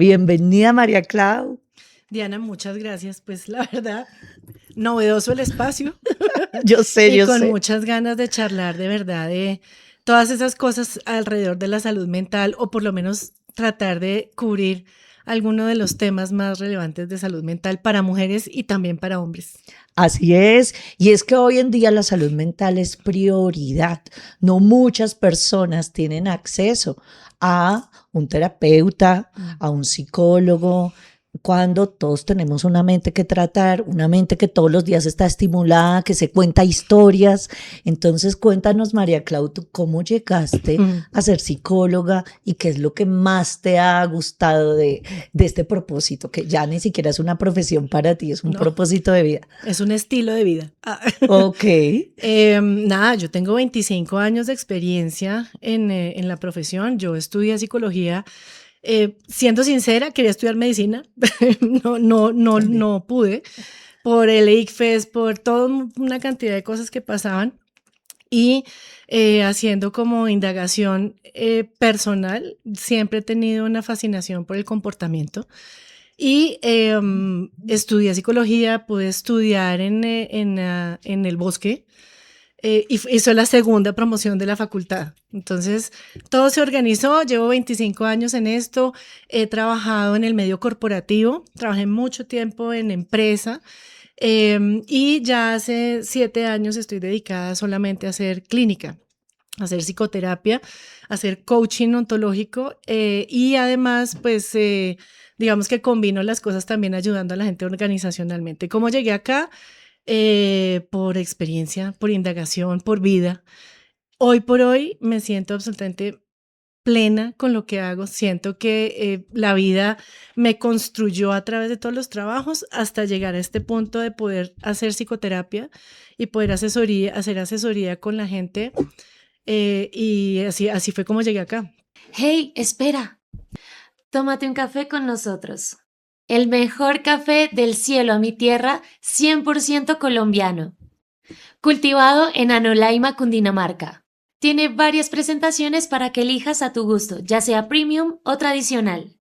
Bienvenida, María Clau. Diana, muchas gracias. Pues la verdad, novedoso el espacio Yo sé, y yo con sé. muchas ganas de charlar de verdad de todas esas cosas alrededor de la salud mental, o por lo menos tratar de cubrir alguno de los temas más relevantes de salud mental para mujeres y también para hombres. Así es. Y es que hoy en día la salud mental es prioridad. No muchas personas tienen acceso a un terapeuta, a un psicólogo, cuando todos tenemos una mente que tratar, una mente que todos los días está estimulada, que se cuenta historias. Entonces, cuéntanos, María Clau, ¿tú cómo llegaste a ser psicóloga y qué es lo que más te ha gustado de este propósito, que ya ni siquiera es una profesión para ti, es un No, propósito de vida? es un estilo de vida. Ok. Nada, yo tengo 25 años de experiencia en la profesión. Yo estudié psicología. Siendo sincera, quería estudiar medicina. No pude por el ICFES, por toda una cantidad de cosas que pasaban. Y haciendo como indagación personal, siempre he tenido una fascinación por el comportamiento. Y estudié psicología, pude estudiar en el Bosque. Y hizo la segunda promoción de la facultad. Entonces, todo se organizó. Llevo 25 años en esto. He trabajado en el medio corporativo. Trabajé mucho tiempo en empresa. Y ya hace 7 años estoy dedicada solamente a hacer clínica, a hacer psicoterapia, a hacer coaching ontológico. Y además, pues, digamos que combino las cosas también ayudando a la gente organizacionalmente. ¿Cómo llegué acá? Por experiencia, por indagación, por vida. Hoy por hoy me siento absolutamente plena con lo que hago. Siento que la vida me construyó a través de todos los trabajos hasta llegar a este punto de poder hacer psicoterapia y poder hacer asesoría con la gente. Y así fue como llegué acá. Hey, espera. Tómate un café con nosotros. El mejor café del cielo a mi tierra, 100% colombiano. Cultivado en Anolaima, Cundinamarca. Tiene varias presentaciones para que elijas a tu gusto, ya sea premium o tradicional.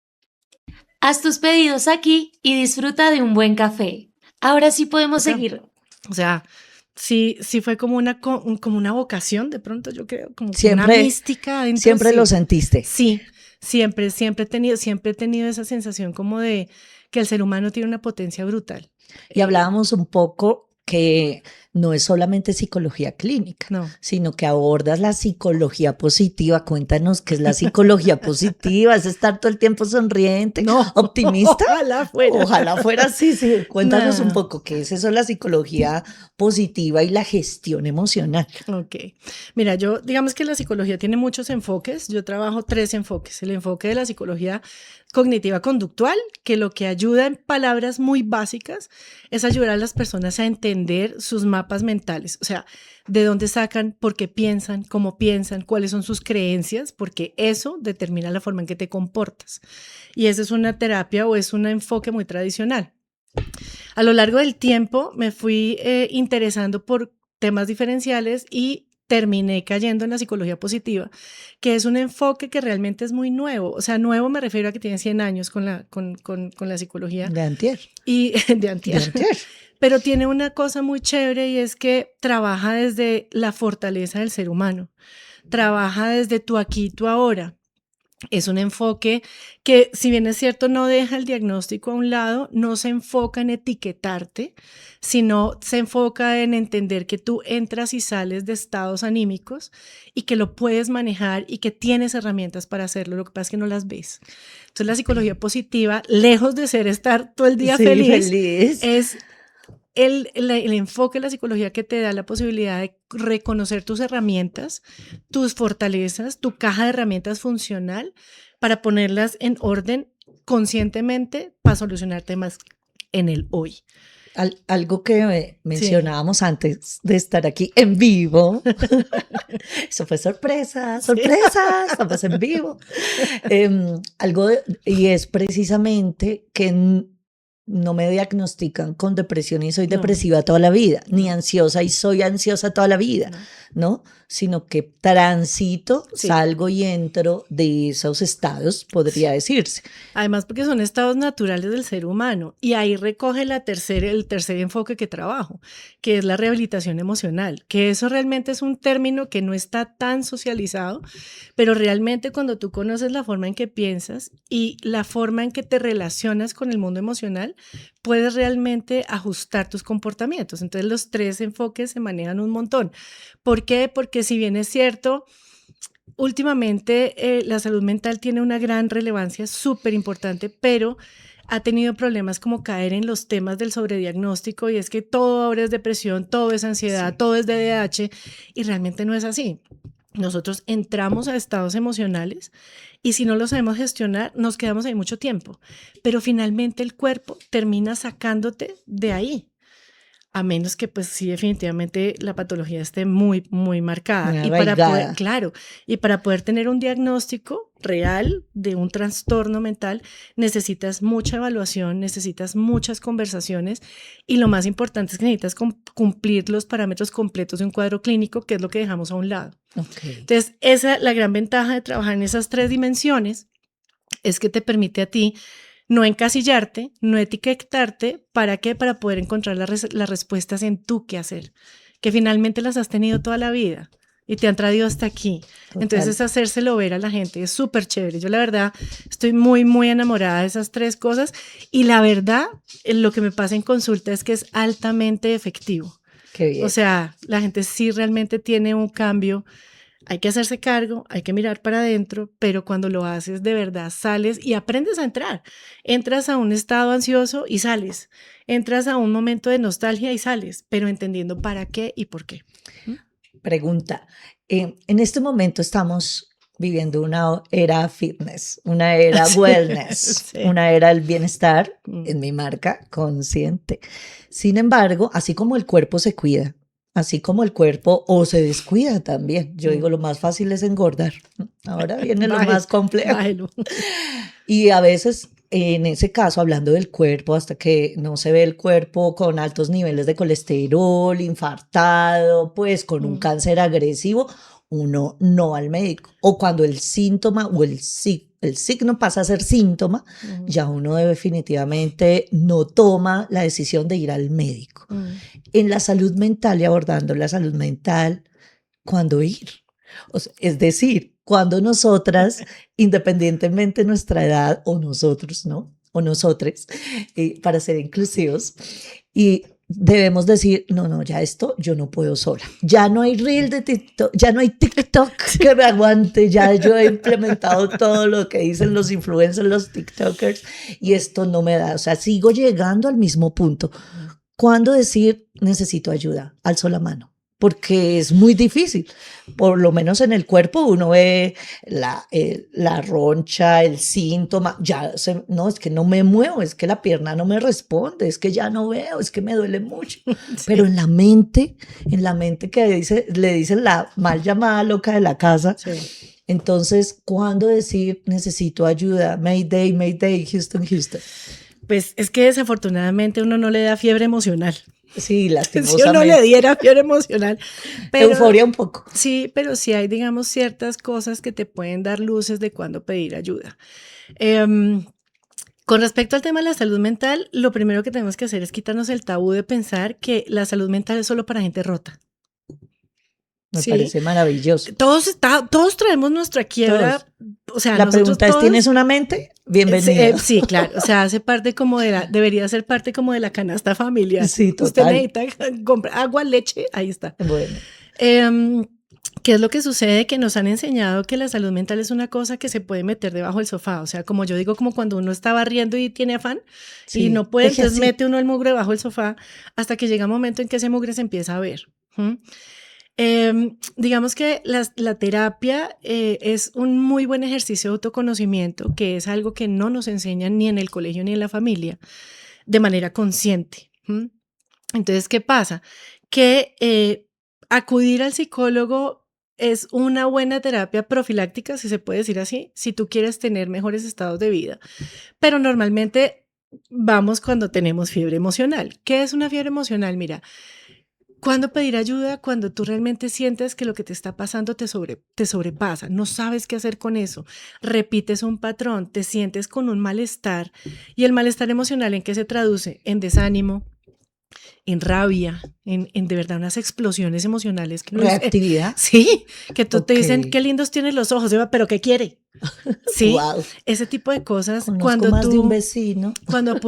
Haz tus pedidos aquí y disfruta de un buen café. Ahora sí podemos seguir. O sea, sí fue como como una vocación, de pronto yo creo, como una Siempre, mística adentro. siempre Sí. lo sentiste. Sí, siempre he tenido esa sensación como de que el ser humano tiene una potencia brutal. Y hablábamos un poco que no es solamente psicología clínica, No. sino que abordas la psicología positiva. Cuéntanos qué es la psicología positiva. ¿Es estar todo el tiempo sonriente, No, optimista? ojalá fuera. Ojalá fuera, sí. Cuéntanos No. un poco qué es eso, la psicología positiva y la gestión emocional. Ok. Mira, yo digamos que la psicología tiene muchos enfoques. Yo trabajo 3 enfoques. El enfoque de la psicología cognitiva conductual, que lo que ayuda en palabras muy básicas es ayudar a las personas a entender sus mapas mentales. O sea, de dónde sacan, por qué piensan, cómo piensan, cuáles son sus creencias, porque eso determina la forma en que te comportas. Y esa es una terapia o es un enfoque muy tradicional. A lo largo del tiempo me fui interesando por temas diferenciales y terminé cayendo en la psicología positiva, que es un enfoque que realmente es muy nuevo. O sea, nuevo me refiero a que tiene 100 años con la psicología. De antier. Y de antier. De antier. Pero tiene una cosa muy chévere y es que trabaja desde la fortaleza del ser humano. Trabaja desde tu aquí, tu ahora. Es un enfoque que, si bien es cierto, no deja el diagnóstico a un lado, no se enfoca en etiquetarte, sino se enfoca en entender que tú entras y sales de estados anímicos y que lo puedes manejar y que tienes herramientas para hacerlo. Lo que pasa es que no las ves. Entonces, la psicología positiva, lejos de ser estar todo el día feliz, es el enfoque de la psicología que te da la posibilidad de reconocer tus herramientas, tus fortalezas, tu caja de herramientas funcional para ponerlas en orden conscientemente para solucionar temas en el hoy. Algo que mencionábamos antes de estar aquí en vivo. Eso fue sorpresa, estamos en vivo. Y es precisamente que no me diagnostican con depresión y soy depresiva toda la vida, ni ansiosa y soy ansiosa toda la vida, ¿no? sino que transito, Sí. salgo y entro de esos estados, podría decirse. Además, porque son estados naturales del ser humano y ahí recoge el tercer enfoque que trabajo, que es la rehabilitación emocional, que eso realmente es un término que no está tan socializado, pero realmente cuando tú conoces la forma en que piensas y la forma en que te relacionas con el mundo emocional, puedes realmente ajustar tus comportamientos. Entonces los tres enfoques se manejan un montón. ¿Por qué? Porque si bien es cierto, últimamente la salud mental tiene una gran relevancia, súper importante, pero ha tenido problemas como caer en los temas del sobrediagnóstico y es que todo ahora es depresión, todo es ansiedad, Sí. todo es DDH y realmente no es así. Nosotros entramos a estados emocionales y si no los sabemos gestionar, nos quedamos ahí mucho tiempo, pero finalmente el cuerpo termina sacándote de ahí. A menos que, pues sí, definitivamente la patología esté muy, muy marcada. Muy Y para poder, arraigada. claro, y para poder tener un diagnóstico real de un trastorno mental, necesitas mucha evaluación, necesitas muchas conversaciones y lo más importante es que necesitas cumplir los parámetros completos de un cuadro clínico, que es lo que dejamos a un lado. Okay. Entonces, esa, la gran ventaja de trabajar en esas tres dimensiones es que te permite a ti no encasillarte, no etiquetarte, ¿para qué? Para poder encontrar las respuestas en tu quehacer, que finalmente las has tenido toda la vida y te han traído hasta aquí. Total. Entonces, hacérselo ver a la gente es súper chévere. Yo la verdad estoy muy, muy enamorada de esas tres cosas y la verdad, lo que me pasa en consulta es que es altamente efectivo. Qué bien. O sea, la gente sí realmente tiene un cambio. Hay que hacerse cargo, hay que mirar para adentro, pero cuando lo haces de verdad sales y aprendes a entrar. Entras a un estado ansioso y sales. Entras a un momento de nostalgia y sales, pero entendiendo para qué y por qué. Pregunta. En este momento estamos viviendo una era fitness, una era wellness, Sí. una era del bienestar en mi marca consciente. Sin embargo, así como el cuerpo se cuida, así como el cuerpo o se descuida también. Yo digo, lo más fácil es engordar. Ahora viene lo más complejo. Bájelo. Y a veces, en ese caso, hablando del cuerpo, hasta que no se ve el cuerpo con altos niveles de colesterol, infartado, pues con un cáncer agresivo, uno no va al médico. O cuando el síntoma o el signo pasa a ser síntoma, ya uno definitivamente no toma la decisión de ir al médico. En la salud mental y abordando la salud mental, ¿cuándo ir? O sea, es decir, cuando nosotras, independientemente de nuestra edad, o nosotros, ¿no? O nosotres, para ser inclusivos, y debemos decir, no, ya esto yo no puedo sola. Ya no hay reel de TikTok, ya no hay TikTok que me aguante, ya yo he implementado todo lo que dicen los influencers, los TikTokers, y esto no me da. O sea, sigo llegando al mismo punto. ¿Cuándo decir necesito ayuda? Alzo la mano. Porque es muy difícil, por lo menos en el cuerpo uno ve la roncha, el síntoma, no, es que no me muevo, es que la pierna no me responde, es que ya no veo, es que me duele mucho, sí. Pero en la mente que le dicen la mal llamada loca de la casa, sí. Entonces, ¿cuándo decir necesito ayuda? Mayday, Mayday, Houston, Houston. Pues es que desafortunadamente uno no le da fiebre emocional. Sí, lastimosamente. Si uno le diera fiebre emocional. Pero, euforia un poco. Sí, pero sí hay, digamos, ciertas cosas que te pueden dar luces de cuándo pedir ayuda. Con respecto al tema de la salud mental, lo primero que tenemos que hacer es quitarnos el tabú de pensar que la salud mental es solo para gente rota. Me parece maravilloso. Todos traemos nuestra quiebra. Todos. O sea, la pregunta es, ¿tienes una mente? Bienvenida. Sí, claro. O sea, hace parte como debería ser parte como de la canasta familiar. Sí, total. Usted necesita comprar agua, leche, ahí está. Bueno. ¿Qué es lo que sucede? Que nos han enseñado que la salud mental es una cosa que se puede meter debajo del sofá. O sea, como yo digo, como cuando uno está barriendo y tiene afán y no puede, entonces mete uno el mugre debajo del sofá hasta que llega un momento en que ese mugre se empieza a ver. Digamos que la terapia es un muy buen ejercicio de autoconocimiento, que es algo que no nos enseñan ni en el colegio ni en la familia de manera consciente. Entonces, ¿qué pasa? Que acudir al psicólogo es una buena terapia profiláctica, si se puede decir así, si tú quieres tener mejores estados de vida. Pero normalmente vamos cuando tenemos fiebre emocional. ¿Qué es una fiebre emocional? Mira, ¿Cuándo pedir ayuda? Cuando tú realmente sientes que lo que te está pasando te sobrepasa, no sabes qué hacer con eso, repites un patrón, te sientes con un malestar, y el malestar emocional, ¿en qué se traduce? En desánimo, en rabia, en de verdad unas explosiones emocionales que ¿Reactividad? sí, que tú te Ok. dicen, qué lindos tienes los ojos, Eva, pero ¿qué quiere? Sí, Wow. ese tipo de cosas, Conozco más de un vecino. cuando,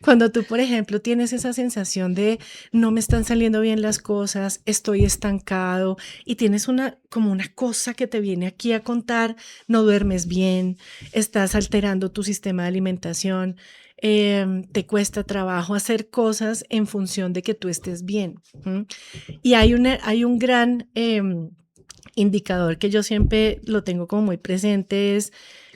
cuando tú, por ejemplo, tienes esa sensación de no me están saliendo bien las cosas, estoy estancado, y tienes como una cosa que te viene aquí a contar, no duermes bien, estás alterando tu sistema de alimentación, te cuesta trabajo hacer cosas en función de que tú estés bien. ¿Mm? Y hay un gran indicador que yo siempre lo tengo como muy presente, es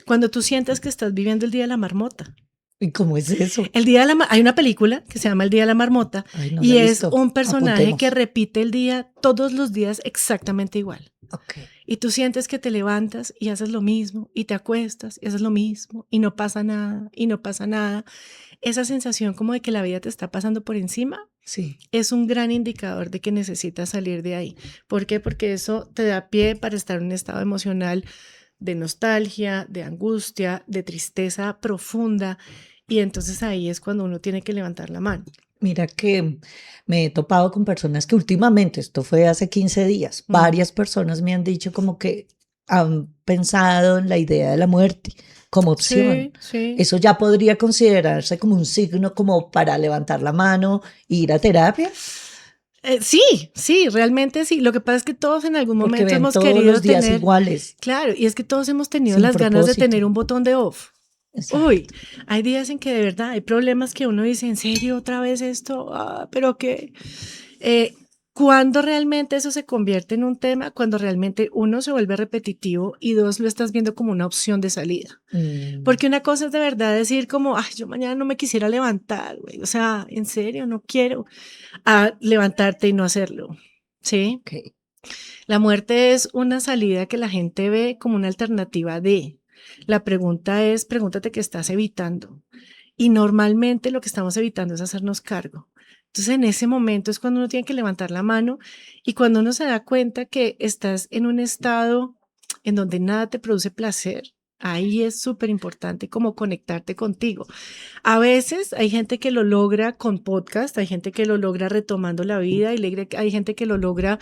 cuando tú sientes que estás viviendo el día de la marmota. ¿Y cómo es eso? Hay una película que se llama El Día de la Marmota, Ay, no la y he es visto. un personaje que Apuntemos. repite el día todos los días exactamente igual. Ok. Y tú sientes que te levantas y haces lo mismo, y te acuestas y haces lo mismo, y no pasa nada, y no pasa nada. Esa sensación como de que la vida te está pasando por encima Sí. es un gran indicador de que necesitas salir de ahí. ¿Por qué? Porque eso te da pie para estar en un estado emocional de nostalgia, de angustia, de tristeza profunda, y entonces ahí es cuando uno tiene que levantar la mano. Mira que me he topado con personas que últimamente, esto fue hace 15 días, varias personas me han dicho como que han pensado en la idea de la muerte como opción. Sí, sí. ¿Eso ya podría considerarse como un signo como para levantar la mano e ir a terapia? Sí, sí, realmente sí. Lo que pasa es que todos en algún Porque momento ven hemos todos querido los días tener, iguales, claro, y es que todos hemos tenido sin las ganas de tener propósito. un botón de off. Uy, Exacto. hay días en que de verdad hay problemas que uno dice, ¿en serio otra vez esto? Ah, pero que ¿cuándo realmente eso se convierte en un tema? Cuando realmente uno se vuelve repetitivo y dos, lo estás viendo como una opción de salida. Mm, Porque una cosa es de verdad decir como, ay, yo mañana no me quisiera levantar, güey. O sea, en serio, no quiero, a levantarte y no hacerlo. ¿Sí? ok. La muerte es una salida que la gente ve como una alternativa de. La pregunta es, pregúntate qué estás evitando. Y normalmente lo que estamos evitando es hacernos cargo. Entonces, en ese momento es cuando uno tiene que levantar la mano, y cuando uno se da cuenta que estás en un estado en donde nada te produce placer, ahí es súper importante como conectarte contigo. A veces hay gente que lo logra con podcast, hay gente que lo logra retomando la vida, y hay gente que lo logra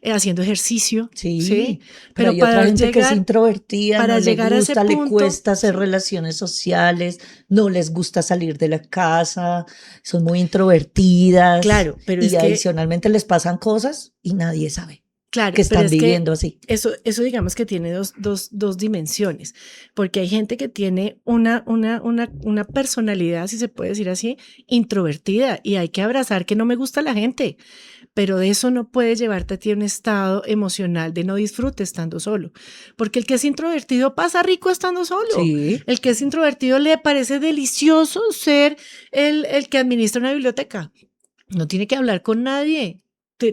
haciendo ejercicio, ¿sí? Sí, pero Pero hay otra gente que es introvertida, no para le llegar a ese gusta, le punto, cuesta hacer sí, relaciones sociales, no les gusta salir de la casa, son muy introvertidas claro, pero y es que adicionalmente les pasan cosas y nadie sabe claro, que pero están es que viviendo así. eso digamos que tiene dos dimensiones, porque hay gente que tiene una personalidad, si se puede decir así, introvertida, y hay que abrazar que no me gusta la gente, pero de eso no puede llevarte a ti a un estado emocional de no disfrute estando solo, porque el que es introvertido pasa rico estando solo, Sí, el que es introvertido le parece delicioso ser el que administra una biblioteca, no tiene que hablar con nadie.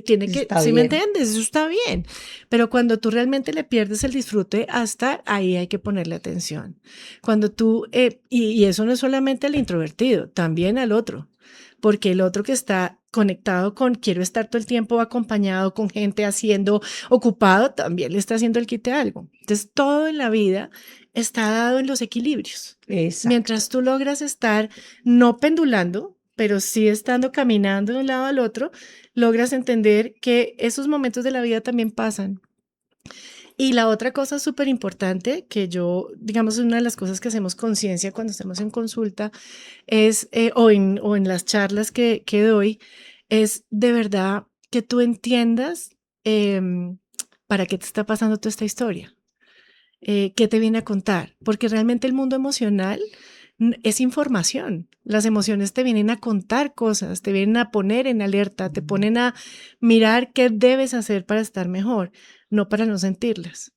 Tiene que, está ¿sí me bien. entiendes? Eso está bien. Pero cuando tú realmente le pierdes el disfrute a estar, ahí hay que ponerle atención. Cuando tú, y eso no es solamente al introvertido, también al otro. Porque el otro que está conectado con quiero estar todo el tiempo acompañado con gente haciendo, ocupado, también le está haciendo el quite algo. Entonces, todo en la vida está dado en los equilibrios. Exacto. Mientras tú logras estar no pendulando, pero sí estando caminando de un lado al otro, logras entender que esos momentos de la vida también pasan. Y la otra cosa súper importante que yo, digamos, es una de las cosas que hacemos conciencia cuando estamos en consulta, es, o en las charlas que doy, es de verdad que tú entiendas para qué te está pasando toda esta historia, qué te viene a contar, porque realmente el mundo emocional es información. Las emociones te vienen a contar cosas, te vienen a poner en alerta, te ponen a mirar qué debes hacer para estar mejor, no para no sentirlas.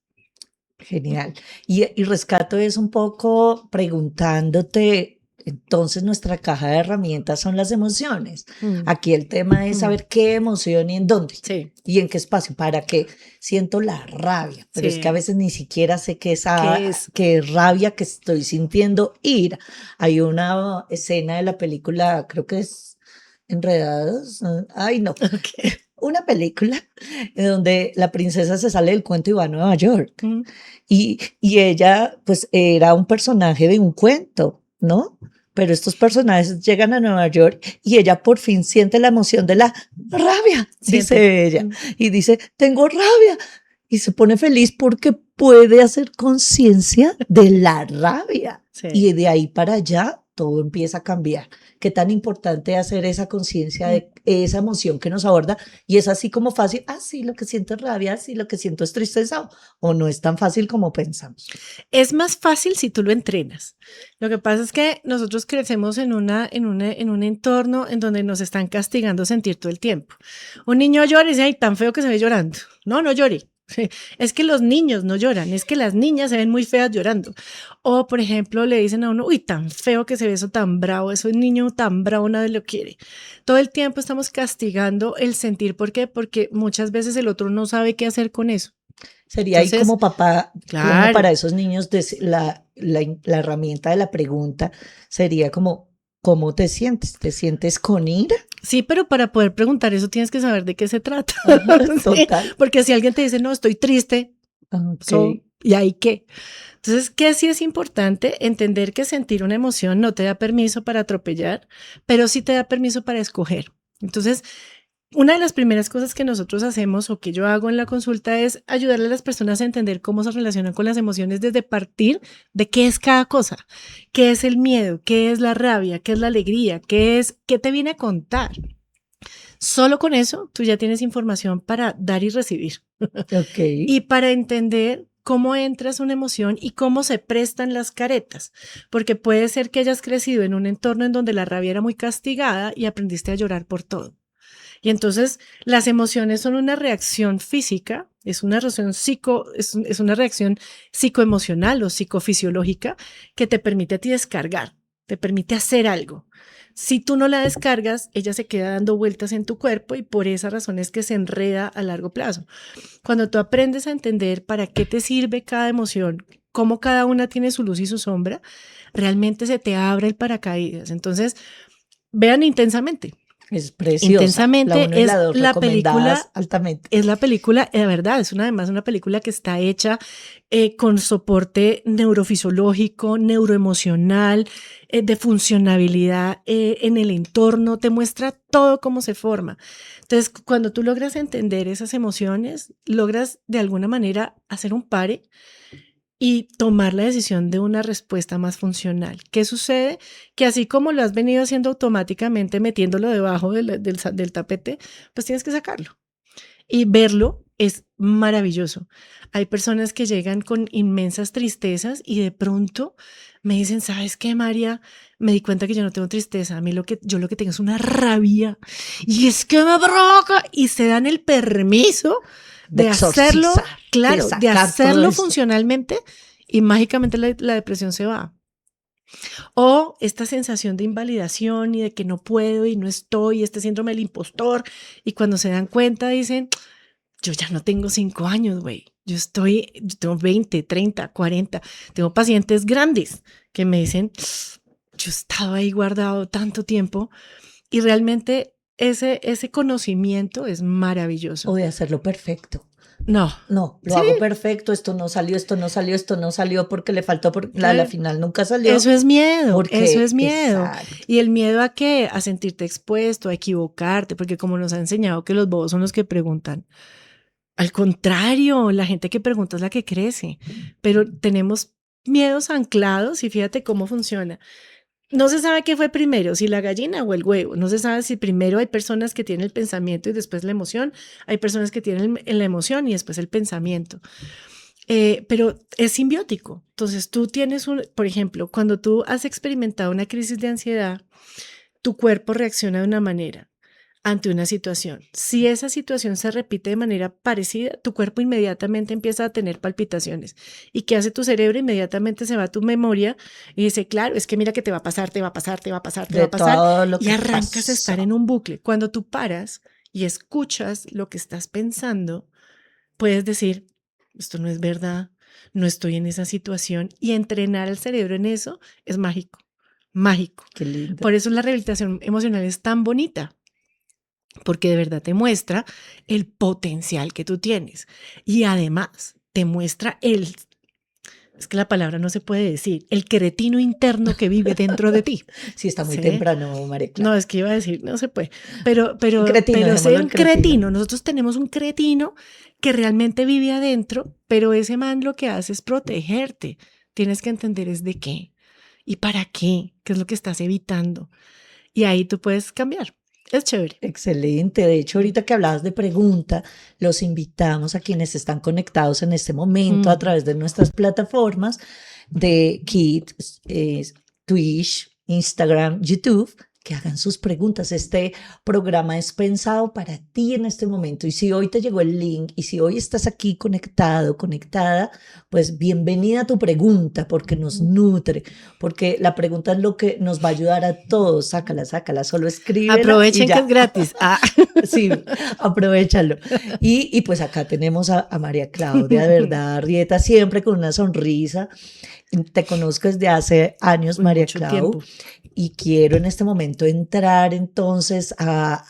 Genial. Y rescato es un poco preguntándote, entonces nuestra caja de herramientas son las emociones. Mm, Aquí el tema es mm, saber qué emoción y en dónde sí, y en qué espacio, para qué siento la rabia, pero es que a sí. veces ni siquiera sé ¿Qué es? qué rabia que estoy sintiendo ira. Hay una escena de la película, creo que es Enredados. Ay, no. Ok. Una película en donde la princesa se sale del cuento y va a Nueva York. Mm. Y ella, pues, era un personaje de un cuento, ¿no? Pero estos personajes llegan a Nueva York y ella por fin siente la emoción de la rabia, Siente. dice ella. Mm. Y dice, tengo rabia. Y se pone feliz porque puede hacer conciencia de la rabia. Sí. Y de ahí para allá todo empieza a cambiar. Qué tan importante es hacer esa conciencia de esa emoción que nos aborda. Y es así como fácil, sí, lo que siento es rabia, sí, lo que siento es tristeza, o no es tan fácil como pensamos. Es más fácil si tú lo entrenas. Lo que pasa es que nosotros crecemos en un entorno en donde nos están castigando sentir todo el tiempo. Un niño llora y dice, ay, tan feo que se ve llorando. No, no llore. Es que los niños no lloran, es que las niñas se ven muy feas llorando. O, por ejemplo, le dicen a uno, uy, tan feo que se ve eso tan bravo, eso es niño tan bravo, nadie lo quiere. Todo el tiempo estamos castigando el sentir. ¿Por qué? Porque muchas veces el otro no sabe qué hacer con eso. Sería ahí Entonces, como papá, como claro. para esos niños, la herramienta de la pregunta sería como, ¿cómo te sientes? ¿Te sientes con ira? Sí, pero para poder preguntar eso tienes que saber de qué se trata. Ajá, Sí, total. porque si alguien te dice, no, estoy triste, Ok. ¿y ahí qué? Entonces, que sí es importante entender que sentir una emoción no te da permiso para atropellar, pero sí te da permiso para escoger. Entonces, una de las primeras cosas que nosotros hacemos o que yo hago en la consulta es ayudarle a las personas a entender cómo se relacionan con las emociones desde partir de qué es cada cosa, qué es el miedo, qué es la rabia, qué es la alegría, qué te viene a contar. Solo con eso tú ya tienes información para dar y recibir Ok. y para entender cómo entras una emoción y cómo se prestan las caretas, porque puede ser que hayas crecido en un entorno en donde la rabia era muy castigada y aprendiste a llorar por todo. Y entonces las emociones son una reacción física, es una reacción es una reacción psicoemocional o psicofisiológica que te permite a ti descargar, te permite hacer algo. Si tú no la descargas, ella se queda dando vueltas en tu cuerpo y por esa razón es que se enreda a largo plazo. Cuando tú aprendes a entender para qué te sirve cada emoción, cómo cada una tiene su luz y su sombra, realmente se te abre el paracaídas. Entonces, vean intensamente. Es preciosa. La Intensamente 1 y la 2 recomendadas película, altamente. es la película, de verdad, es además una película que está hecha con soporte neurofisiológico, neuroemocional, de funcionabilidad en el entorno, te muestra todo cómo se forma. Entonces, cuando tú logras entender esas emociones, logras de alguna manera hacer un pare y tomar la decisión de una respuesta más funcional. ¿Qué sucede? Que así como lo has venido haciendo automáticamente, metiéndolo debajo del tapete, pues tienes que sacarlo. Y verlo es maravilloso. Hay personas que llegan con inmensas tristezas y de pronto me dicen, ¿sabes qué, María? Me di cuenta que yo no tengo tristeza. A mí yo lo que tengo es una rabia. Y es que me provoca. Y se dan el permiso De de hacerlo, exorcizar, de claro, de sacar todo hacerlo esto. funcionalmente y mágicamente la depresión se va. O esta sensación de invalidación y de que no puedo y no estoy, este síndrome del impostor. Y cuando se dan cuenta dicen, yo ya no tengo 5 años, güey. Yo tengo 20, 30, 40. Tengo pacientes grandes que me dicen, yo estaba ahí guardado tanto tiempo y realmente ese conocimiento es maravilloso. O de hacerlo perfecto. No, No, lo sí, hago perfecto, esto no salió, esto no salió, esto no salió porque le faltó, porque la final nunca salió. eso es miedo, eso Porque, es miedo. exacto. Y el miedo a qué? A sentirte expuesto, a equivocarte, porque como nos ha enseñado que los bobos son los que preguntan. Al contrario, la gente que pregunta es la que crece, pero tenemos miedos anclados y fíjate cómo funciona. No se sabe qué fue primero, si la gallina o el huevo. No se sabe si primero hay personas que tienen el pensamiento y después la emoción. Hay personas que tienen la emoción y después el pensamiento. Pero es simbiótico. Entonces tú tienes por ejemplo, cuando tú has experimentado una crisis de ansiedad, tu cuerpo reacciona de una manera ante una situación. Si esa situación se repite de manera parecida, tu cuerpo inmediatamente empieza a tener palpitaciones. ¿Y qué hace tu cerebro? Inmediatamente se va a tu memoria y dice, claro, es que mira que te va a pasar, te va a pasar, te va a pasar, te va De a pasar. todo lo Y que arrancas a estar pasó. en un bucle. Cuando tú paras y escuchas lo que estás pensando, puedes decir, esto no es verdad, no estoy en esa situación. Y entrenar al cerebro en eso es mágico. mágico. Qué lindo. Por eso la rehabilitación emocional es tan bonita, porque de verdad te muestra el potencial que tú tienes y además te muestra es que la palabra no se puede decir, el cretino interno que vive dentro de ti. Sí, está muy ¿Sí? temprano, María Clara. No, es que iba a decir, no se puede, Cretino, pero dejémoslo sé en un cretino. Nosotros tenemos un cretino que realmente vive adentro, pero ese man lo que hace es protegerte. Tienes que entender es de qué y para qué es lo que estás evitando. Y ahí tú puedes cambiar. Es chévere. Excelente. De hecho, ahorita que hablabas de pregunta, los invitamos a quienes están conectados en este momento a través de nuestras plataformas de Kit, Twitch, Instagram, YouTube, que hagan sus preguntas. Este programa es pensado para ti en este momento. Y si hoy te llegó el link y si hoy estás aquí conectado, conectada, pues bienvenida a tu pregunta porque nos nutre, porque la pregunta es lo que nos va a ayudar a todos. Sácala, solo escríbela. Aprovechen y ya. que es gratis. Sí, aprovechalo. Y pues acá tenemos a María Claudia, de verdad, Arrieta, siempre con una sonrisa. Te conozco desde hace años, María Mucho Clau, tiempo. y quiero en este momento entrar entonces a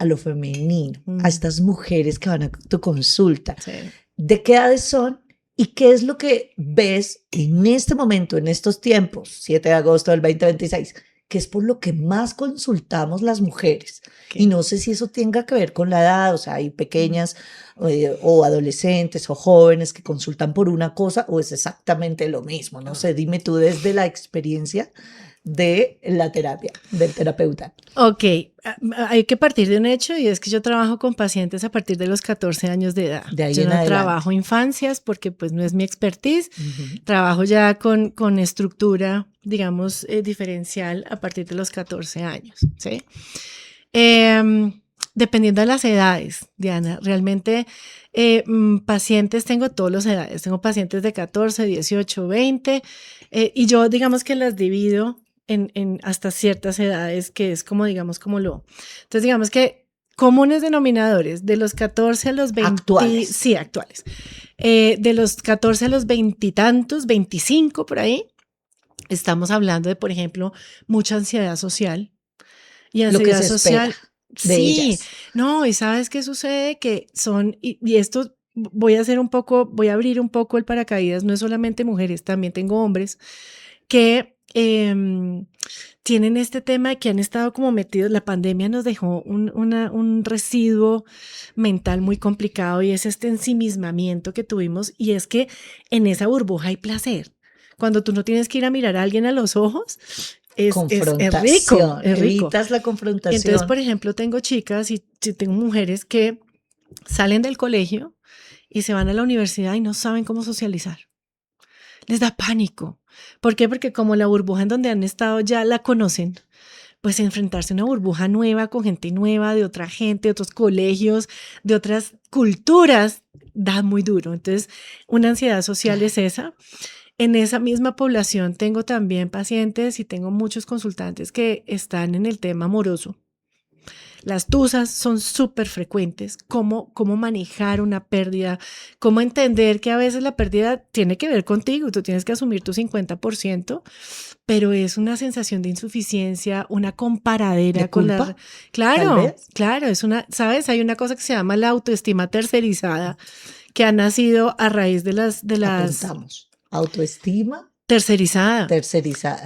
lo femenino, a estas mujeres que van a tu consulta. Sí. ¿De qué edades son? ¿Y qué es lo que ves en este momento, en estos tiempos, 7 de agosto del 2026, que es por lo que más consultamos las mujeres? Okay. Y no sé si eso tenga que ver con la edad, o sea, hay pequeñas o adolescentes o jóvenes que consultan por una cosa o es exactamente lo mismo. No sé, dime tú desde la experiencia de la terapia, del terapeuta. Ok, hay que partir de un hecho y es que yo trabajo con pacientes a partir de los 14 años de edad. De ahí yo en no adelante. trabajo infancias porque pues no es mi expertise. Trabajo ya con estructura, digamos, diferencial a partir de los 14 años, ¿sí? Dependiendo de las edades, Diana, realmente pacientes tengo todas las edades. Tengo pacientes de 14, 18, 20 y yo digamos que las divido en hasta ciertas edades, que es como digamos como lo. Entonces digamos que comunes denominadores de los 14 a los 20. Actuales. Sí, actuales. De los 14 a los 20 y tantos, 25 por ahí, estamos hablando de, por ejemplo, mucha ansiedad social. Y ansiedad Lo que se social. espera de Sí, ellas. no, y ¿sabes qué sucede? Que son, y esto voy a abrir un poco el paracaídas, no es solamente mujeres, también tengo hombres que tienen este tema de que han estado como metidos, la pandemia nos dejó un residuo mental muy complicado y es este ensimismamiento que tuvimos y es que en esa burbuja hay placer. Cuando tú no tienes que ir a mirar a alguien a los ojos, es rico, es rico. Evitas la confrontación. Entonces, por ejemplo, tengo chicas y tengo mujeres que salen del colegio y se van a la universidad y no saben cómo socializar. Les da pánico. ¿Por qué? Porque como la burbuja en donde han estado ya la conocen, pues enfrentarse a una burbuja nueva con gente nueva, de otra gente, de otros colegios, de otras culturas, da muy duro. Entonces, una ansiedad social es esa. En esa misma población tengo también pacientes y tengo muchos consultantes que están en el tema amoroso. Las tusas son súper frecuentes. Cómo manejar una pérdida, cómo entender que a veces la pérdida tiene que ver contigo, tú tienes que asumir tu 50%, pero es una sensación de insuficiencia, una comparadera ¿De con culpa? la... Claro, Tal vez. es una, ¿sabes? Hay una cosa que se llama la autoestima tercerizada, que ha nacido a raíz de las Apuntamos. Autoestima tercerizada.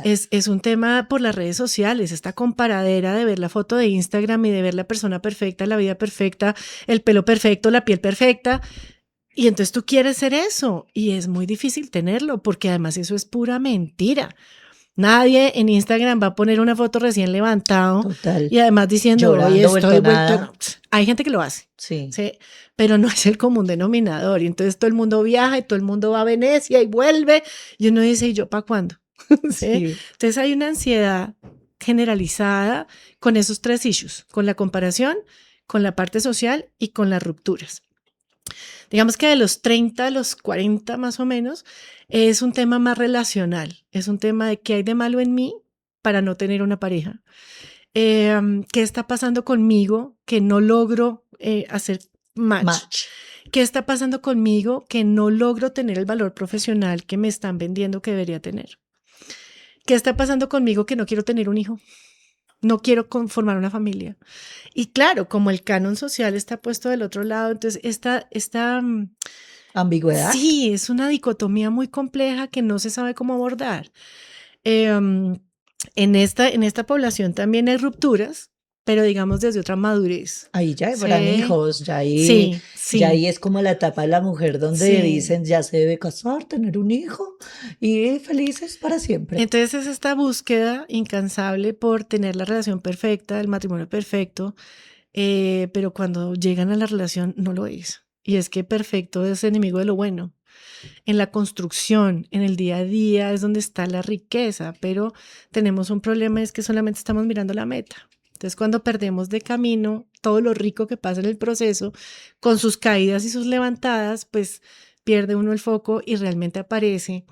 Es un tema por las redes sociales, esta comparadera de ver la foto de Instagram y de ver la persona perfecta, la vida perfecta, el pelo perfecto, la piel perfecta. Y entonces tú quieres ser eso y es muy difícil tenerlo porque además eso es pura mentira. Nadie en Instagram va a poner una foto recién levantado. Total. Y además diciendo, llorando, oye, estoy vuelto. nada. Hay gente que lo hace. Sí. Pero no es el común denominador. Y entonces todo el mundo viaja y todo el mundo va a Venecia y vuelve. Y uno dice, ¿y yo para cuándo? Sí. Entonces hay una ansiedad generalizada con esos tres issues, con la comparación, con la parte social y con las rupturas. Digamos que de los 30 a los 40 más o menos, es un tema más relacional, es un tema de qué hay de malo en mí para no tener una pareja, qué está pasando conmigo que no logro hacer match, qué está pasando conmigo que no logro tener el valor profesional que me están vendiendo que debería tener. ¿qué está pasando conmigo que no quiero tener un hijo? No quiero formar una familia. Y claro, como el canon social está puesto del otro lado, entonces esta Ambigüedad. sí, es una dicotomía muy compleja que no se sabe cómo abordar. En esta población también hay rupturas, pero digamos desde otra madurez. Ahí ya habrán Sí, hijos, sí, ya ahí sí, es como la etapa de la mujer donde sí. dicen ya se debe casar, tener un hijo y felices para siempre. Entonces es esta búsqueda incansable por tener la relación perfecta, el matrimonio perfecto, pero cuando llegan a la relación no lo es. Y es que perfecto es enemigo de lo bueno. En la construcción, en el día a día es donde está la riqueza, pero tenemos un problema, es que solamente estamos mirando la meta. Entonces, cuando perdemos de camino todo lo rico que pasa en el proceso, con sus caídas y sus levantadas, pues pierde uno el foco y realmente aparece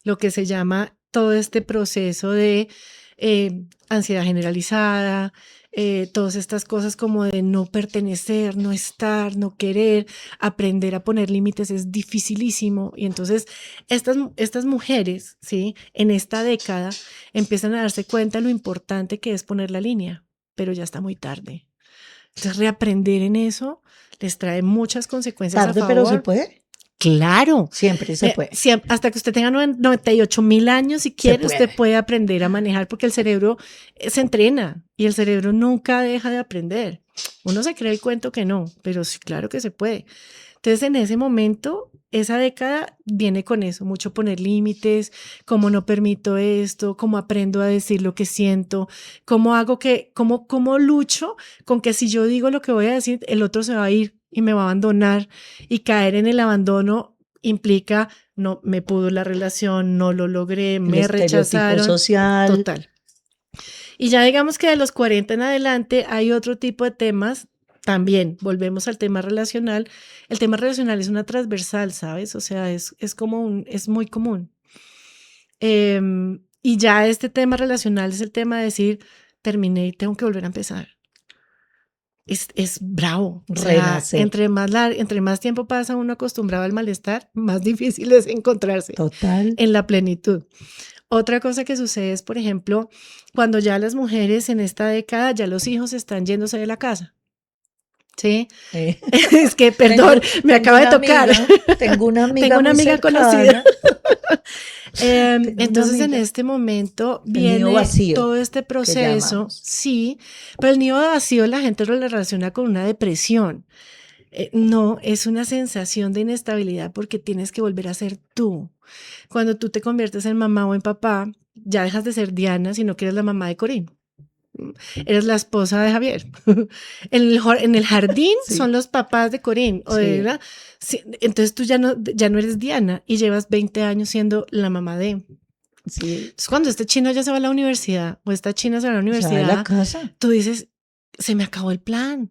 lo que se llama todo este proceso de ansiedad generalizada, todas estas cosas como de no pertenecer, no estar, no querer, aprender a poner límites es dificilísimo. Y entonces estas mujeres, ¿sí? En esta década empiezan a darse cuenta lo importante que es poner la línea, pero ya está muy tarde. Entonces reaprender en eso les trae muchas consecuencias Tarde, a pero se favor. puede. Claro. Siempre se puede. Hasta que usted tenga 98.000 años, si quiere, puede. usted puede aprender a manejar porque el cerebro se entrena y el cerebro nunca deja de aprender. Uno se cree el cuento que no, pero sí, claro que se puede. Entonces, en ese momento, esa década viene con eso, mucho poner límites, cómo no permito esto, cómo aprendo a decir lo que siento, cómo cómo lucho con que si yo digo lo que voy a decir, el otro se va a ir y me va a abandonar, y caer en el abandono implica, no me pudo la relación, no lo logré, me el estereotipo rechazaron. social. Total. Y ya digamos que de los 40 en adelante hay otro tipo de temas. También volvemos al tema relacional. El tema relacional es una transversal, ¿sabes? O sea, es muy común. Y ya este tema relacional es el tema de decir, terminé y tengo que volver a empezar. Es bravo. O sea, Renacer. entre más tiempo pasa uno acostumbrado al malestar, más difícil es encontrarse Total. en la plenitud. Otra cosa que sucede es, por ejemplo, cuando ya las mujeres en esta década, ya los hijos están yéndose de la casa. ¿Sí? Es que, perdón, me acaba de tocar. Tengo una amiga, tengo una amiga conocida. Entonces, amiga. en este momento viene todo este proceso. Sí, pero el nido vacío la gente lo relaciona con una depresión. No, es una sensación de inestabilidad porque tienes que volver a ser tú. Cuando tú te conviertes en mamá o en papá, ya dejas de ser Diana, sino que eres la mamá de Corín. Eres la esposa de Javier. En el jardín sí. Son los papás de Corín. Sí. Entonces tú ya no eres Diana y llevas 20 años siendo la mamá de. Sí. Entonces cuando este chino ya se va a la universidad o esta china se va a la universidad, a la casa. Tú dices, se me acabó el plan.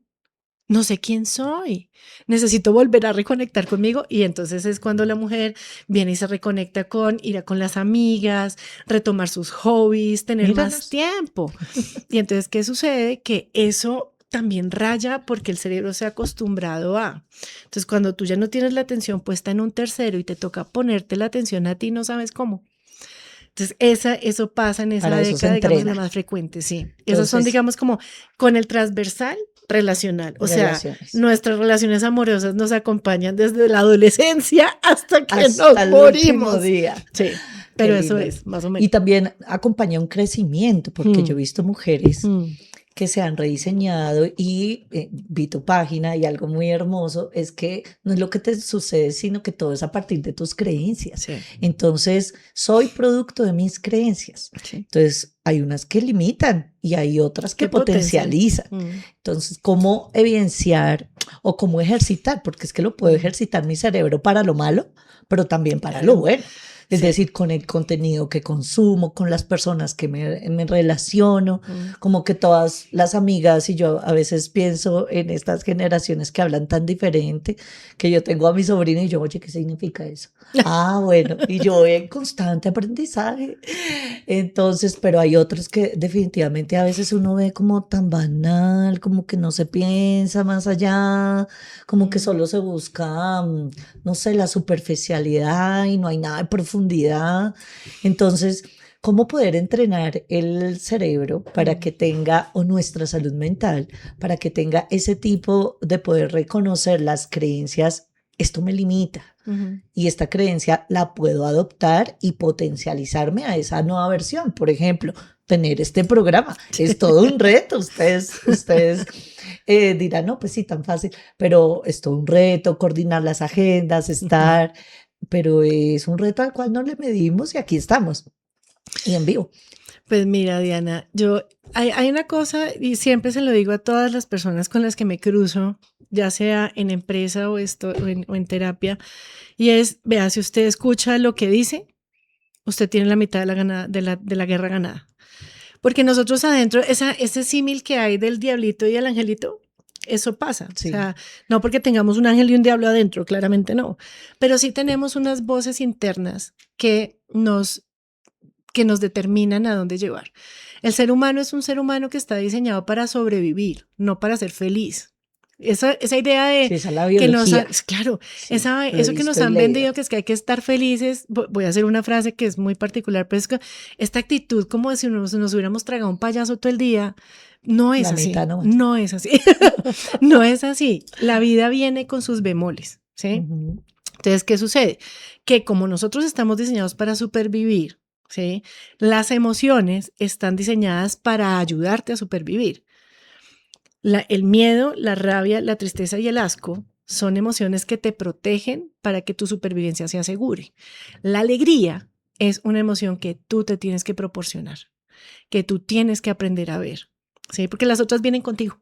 No sé quién soy, necesito volver a reconectar conmigo, y entonces es cuando la mujer viene y se reconecta con ir a con las amigas, retomar sus hobbies, tener más tiempo. Y entonces, ¿qué sucede? Que eso también raya porque el cerebro se ha acostumbrado a. Entonces, cuando tú ya no tienes la atención puesta en un tercero y te toca ponerte la atención a ti, no sabes cómo. Entonces, eso pasa en esa década, digamos, la más frecuente, sí. Entonces, esas son, digamos, como con el transversal relacional. O sea, nuestras relaciones amorosas nos acompañan desde la adolescencia hasta que nos morimos. Día. Sí, pero eso es, más o menos. Y también acompaña un crecimiento, porque yo he visto mujeres que se han rediseñado y vi tu página y algo muy hermoso es que no es lo que te sucede, sino que todo es a partir de tus creencias. Sí. Entonces, soy producto de mis creencias. Sí. Entonces, hay unas que limitan y hay otras que potencializan. Entonces, ¿cómo evidenciar o cómo ejercitar? Porque es que lo puedo ejercitar mi cerebro para lo malo, pero también para lo bueno. Es decir, con el contenido que consumo, con las personas que me relaciono, como que todas las amigas, y yo a veces pienso en estas generaciones que hablan tan diferente, que yo tengo a mi sobrina y yo, oye, ¿qué significa eso? Bueno, y yo en constante aprendizaje. Entonces, pero hay otros que definitivamente a veces uno ve como tan banal, como que no se piensa más allá, como que solo se busca, no sé, la superficialidad y no hay nada de profundidad. Entonces, cómo poder entrenar el cerebro para que tenga, o nuestra salud mental, para que tenga ese tipo de poder reconocer las creencias. Esto me limita y esta creencia la puedo adoptar y potencializarme a esa nueva versión. Por ejemplo, tener este programa es todo un reto. Ustedes dirán, no, pues sí, tan fácil, pero es todo un reto, coordinar las agendas, estar, pero es un reto al cual no le medimos y aquí estamos, y en vivo. Pues mira, Diana, hay una cosa, y siempre se lo digo a todas las personas con las que me cruzo, ya sea en empresa o en terapia, y es, vea, si usted escucha lo que dice, usted tiene la mitad de la guerra ganada. Porque nosotros adentro, ese símil que hay del diablito y el angelito, eso pasa. Sí. O sea, no porque tengamos un ángel y un diablo adentro, claramente no. Pero sí tenemos unas voces internas que nos determinan a dónde llevar. El ser humano es un ser humano que está diseñado para sobrevivir, no para ser feliz. Esa idea de Sí, esa es la que biología. claro, Sí, eso que nos han vendido, que es que hay que estar felices. Voy a hacer una frase que es muy particular, pero es que esta actitud como de si nos hubiéramos tragado un payaso todo el día, no es La así, mitad nomás. no es así, no es así. La vida viene con sus bemoles, ¿sí? Ujú. Entonces, ¿qué sucede? Que como nosotros estamos diseñados para supervivir, ¿sí? Las emociones están diseñadas para ayudarte a supervivir. El miedo, la rabia, la tristeza y el asco son emociones que te protegen para que tu supervivencia se asegure. La alegría es una emoción que tú te tienes que proporcionar, que tú tienes que aprender a ver, ¿sí? Porque las otras vienen contigo.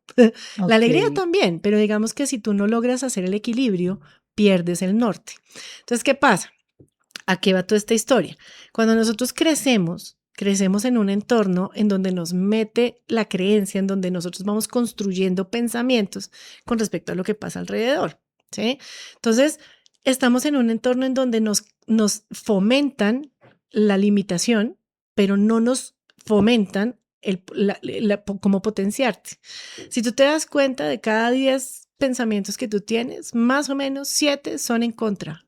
La alegría Ok. también, pero digamos que si tú no logras hacer el equilibrio, pierdes el norte. Entonces, ¿qué pasa? ¿A qué va toda esta historia? Cuando nosotros crecemos en un entorno en donde nos mete la creencia, en donde nosotros vamos construyendo pensamientos con respecto a lo que pasa alrededor, ¿sí? Entonces, estamos en un entorno en donde nos fomentan la limitación, pero no nos fomentan cómo potenciarte. Si tú te das cuenta, de cada 10 pensamientos que tú tienes, más o menos 7 son en contra.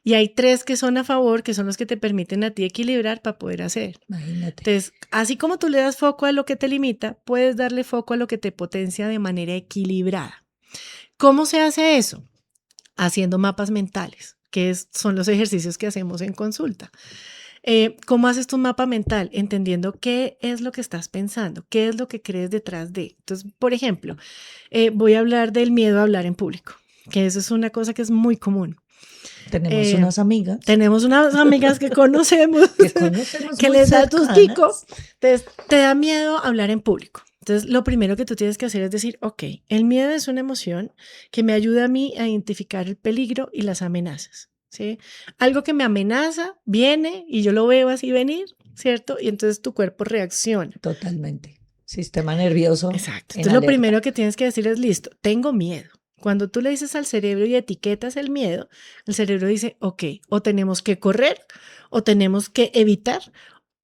Y hay 3 que son a favor, que son los que te permiten a ti equilibrar para poder hacer. Imagínate. Entonces, así como tú le das foco a lo que te limita, puedes darle foco a lo que te potencia de manera equilibrada. ¿Cómo se hace eso? Haciendo mapas mentales, son los ejercicios que hacemos en consulta. ¿Cómo haces tu mapa mental? Entendiendo qué es lo que estás pensando, qué es lo que crees detrás de. Entonces, por ejemplo, voy a hablar del miedo a hablar en público, que eso es una cosa que es muy común. Tenemos unas amigas Tenemos unas amigas que conocemos, que muy les da cercanas. tustico. Entonces, te da miedo hablar en público. Entonces, lo primero que tú tienes que hacer es decir, ok, el miedo es una emoción que me ayuda a mí a identificar el peligro y las amenazas, ¿sí? Algo que me amenaza viene y yo lo veo así venir, ¿cierto? Y entonces tu cuerpo reacciona. Totalmente. Sistema nervioso. Exacto. En Entonces, lo alerta. primero que tienes que decir es, listo, tengo miedo. Cuando tú le dices al cerebro y etiquetas el miedo, el cerebro dice, ok, o tenemos que correr, o tenemos que evitar,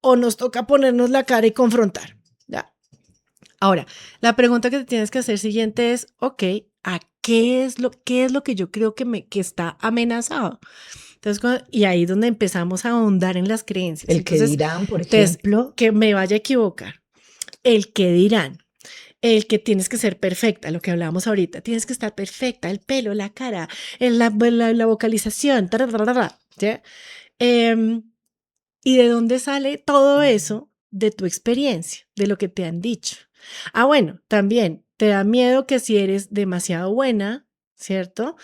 o nos toca ponernos la cara y confrontar. ¿Ya? Ahora, la pregunta que te tienes que hacer siguiente es, ok, ¿a qué es lo que yo creo que está amenazado? Entonces, y ahí es donde empezamos a ahondar en las creencias. El que Entonces, dirán, por ejemplo. que me vaya a equivocar. El que dirán. El que tienes que ser perfecta, lo que hablábamos ahorita, tienes que estar perfecta, el pelo, la cara, la vocalización, ¿ya? ¿Y de dónde sale todo eso? De tu experiencia, de lo que te han dicho. Ah, bueno, también te da miedo que si eres demasiado buena, ¿cierto?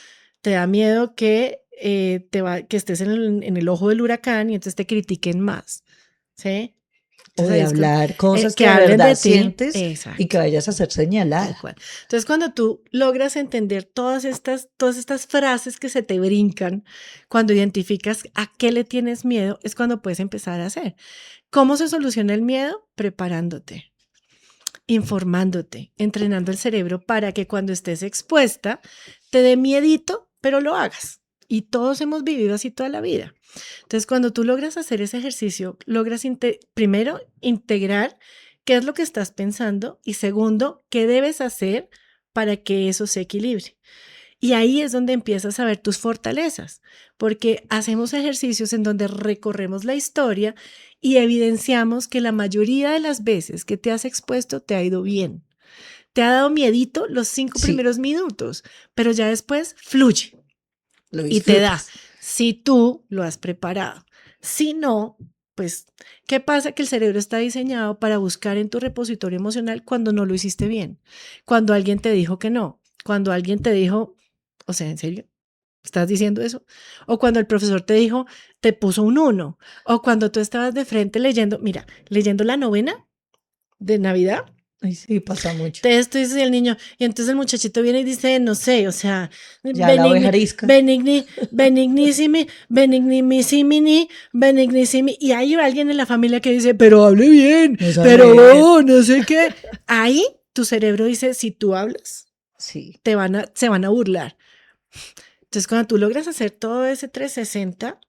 Te da miedo que, que estés en el ojo del huracán y entonces te critiquen más, ¿sí? O Entonces, de ahí es hablar cosas que que de hablen verdad de ti. sientes Exacto. y que vayas a ser Tal señalada. cual. Entonces, cuando tú logras entender todas estas frases que se te brincan, cuando identificas a qué le tienes miedo, es cuando puedes empezar a hacer. ¿Cómo se soluciona el miedo? Preparándote, informándote, entrenando el cerebro para que cuando estés expuesta te dé miedito, pero lo hagas. Y todos hemos vivido así toda la vida. Entonces, cuando tú logras hacer ese ejercicio, logras primero integrar qué es lo que estás pensando y segundo, qué debes hacer para que eso se equilibre. Y ahí es donde empiezas a ver tus fortalezas, porque hacemos ejercicios en donde recorremos la historia y evidenciamos que la mayoría de las veces que te has expuesto te ha ido bien. Te ha dado miedito los 5 Sí. primeros minutos, pero ya después fluye Lo y te da. disfrutas. Si tú lo has preparado. Si no, pues, ¿qué pasa? Que el cerebro está diseñado para buscar en tu repositorio emocional cuando no lo hiciste bien, cuando alguien te dijo que no, cuando alguien te dijo, o sea, ¿en serio? ¿Estás diciendo eso? O cuando el profesor te dijo, te puso un 1, o cuando tú estabas de frente leyendo, mira, leyendo la novena de Navidad. Ay, sí, pasa mucho. Entonces tú dices el niño, y entonces el muchachito viene y dice, no sé, o sea, Ya la oveja arisca. benignissimi, benignissimini, benignissimi, y hay alguien en la familia que dice, pero hable bien, No sabe pero leer. no sé qué. Ahí tu cerebro dice, si tú hablas, Sí. se van a burlar. Entonces cuando tú logras hacer todo ese 360,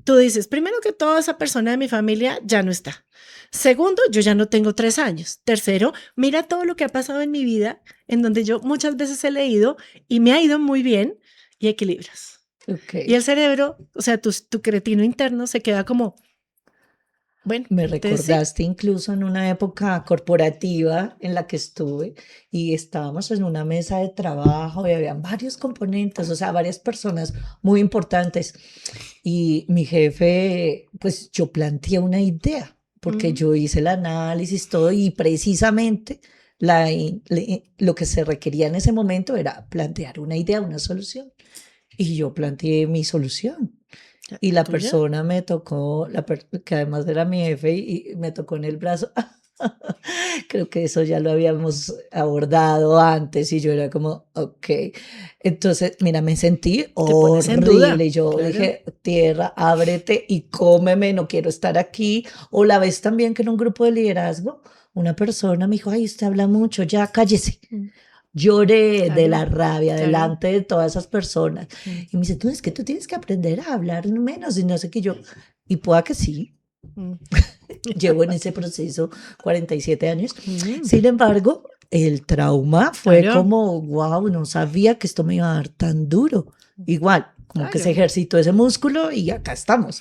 tú dices, primero que todo, esa persona de mi familia ya no está. Segundo, yo ya no tengo 3 años. Tercero, mira todo lo que ha pasado en mi vida, en donde yo muchas veces he leído y me ha ido muy bien, y equilibras. Ok. Y el cerebro, o sea, tu cretino interno se queda como, bueno, Me entonces sí. recordaste incluso en una época corporativa en la que estuve y estábamos en una mesa de trabajo y habían varios componentes, o sea, varias personas muy importantes. Y mi jefe, pues yo planteé una idea, porque yo hice el análisis, todo, y precisamente lo que se requería en ese momento era plantear una idea, una solución. Y yo planteé mi solución. Y la ¿Tuya? persona me tocó, que además era mi jefe, y me tocó en el brazo. Creo que eso ya lo habíamos abordado antes y yo era como, ok. Entonces, mira, me sentí Te pones en duda, horrible. Y yo claro. dije, tierra, ábrete y cómeme, no quiero estar aquí. O la vez también que en un grupo de liderazgo, una persona me dijo, ay, usted habla mucho, ya cállese. Lloré de la Claro, rabia claro. delante de todas esas personas. Y me dice, tú es que tú tienes que aprender a hablar menos y no sé qué yo. Y pueda que sí, llevo en ese proceso 47 años. Sin embargo, el trauma fue Claro. como, wow, no sabía que esto me iba a dar tan duro. Igual, como que se ejercitó ese músculo y acá estamos.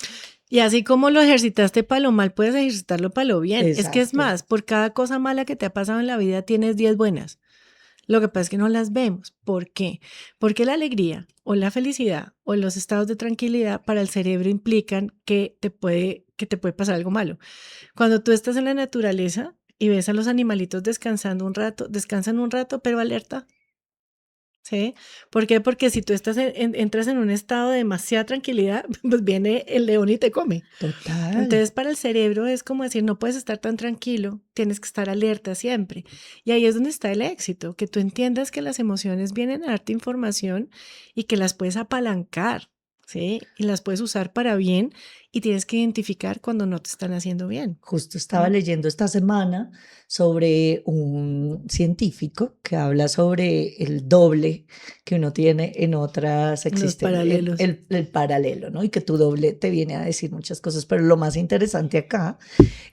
Y así como lo ejercitaste para lo mal, puedes ejercitarlo para lo bien. Es que es Exacto. más, por cada cosa mala que te ha pasado en la vida tienes 10 buenas. Lo que pasa es que no las vemos. ¿Por qué? Porque la alegría o la felicidad o los estados de tranquilidad para el cerebro implican que te puede pasar algo malo. Cuando tú estás en la naturaleza y ves a los animalitos descansando un rato, descansan un rato, pero alerta. ¿Sí? ¿Por qué? Porque si tú entras en un estado de demasiada tranquilidad, pues viene el león y te come. Total. Entonces, para el cerebro es como decir, no puedes estar tan tranquilo, tienes que estar alerta siempre. Y ahí es donde está el éxito, que tú entiendas que las emociones vienen a darte información y que las puedes apalancar, ¿sí? Y las puedes usar para bien y tienes que identificar cuando no te están haciendo bien. Justo estaba leyendo esta semana sobre un científico que habla sobre el doble que uno tiene en otras existencias, paralelos. el paralelo, ¿no? Y que tu doble te viene a decir muchas cosas, pero lo más interesante acá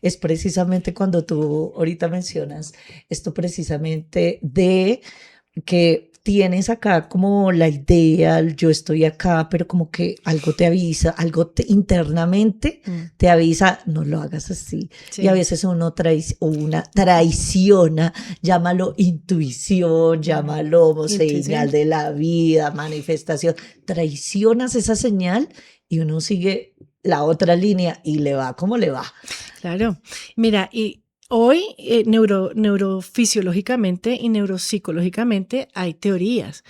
es precisamente cuando tú ahorita mencionas esto precisamente de que tienes acá como la idea, yo estoy acá, pero como que algo te avisa, algo internamente te avisa, no lo hagas así. Sí. Y a veces una traiciona, llámalo intuición, llámalo señal de la vida, manifestación. Traicionas esa señal y uno sigue la otra línea y le va como le va. Claro. Mira, y hoy neurofisiológicamente y neuropsicológicamente hay teorías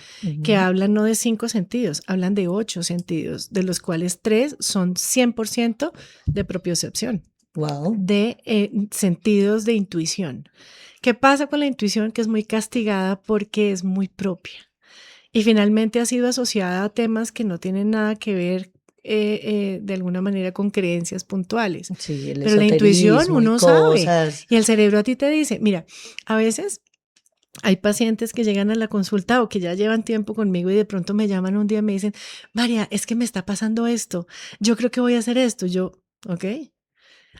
que hablan no de 5 sentidos, hablan de 8 sentidos, de los cuales 3 son 100% de propiocepción. Wow. De sentidos de intuición. ¿Qué pasa con la intuición? Que es muy castigada porque es muy propia. Y finalmente ha sido asociada a temas que no tienen nada que ver de alguna manera con creencias puntuales. Sí, el pero la intuición uno sabe. Y el cerebro a ti te dice, mira, a veces hay pacientes que llegan a la consulta o que ya llevan tiempo conmigo y de pronto me llaman un día y me dicen, María, es que me está pasando esto, yo creo que voy a hacer esto. Yo, ok.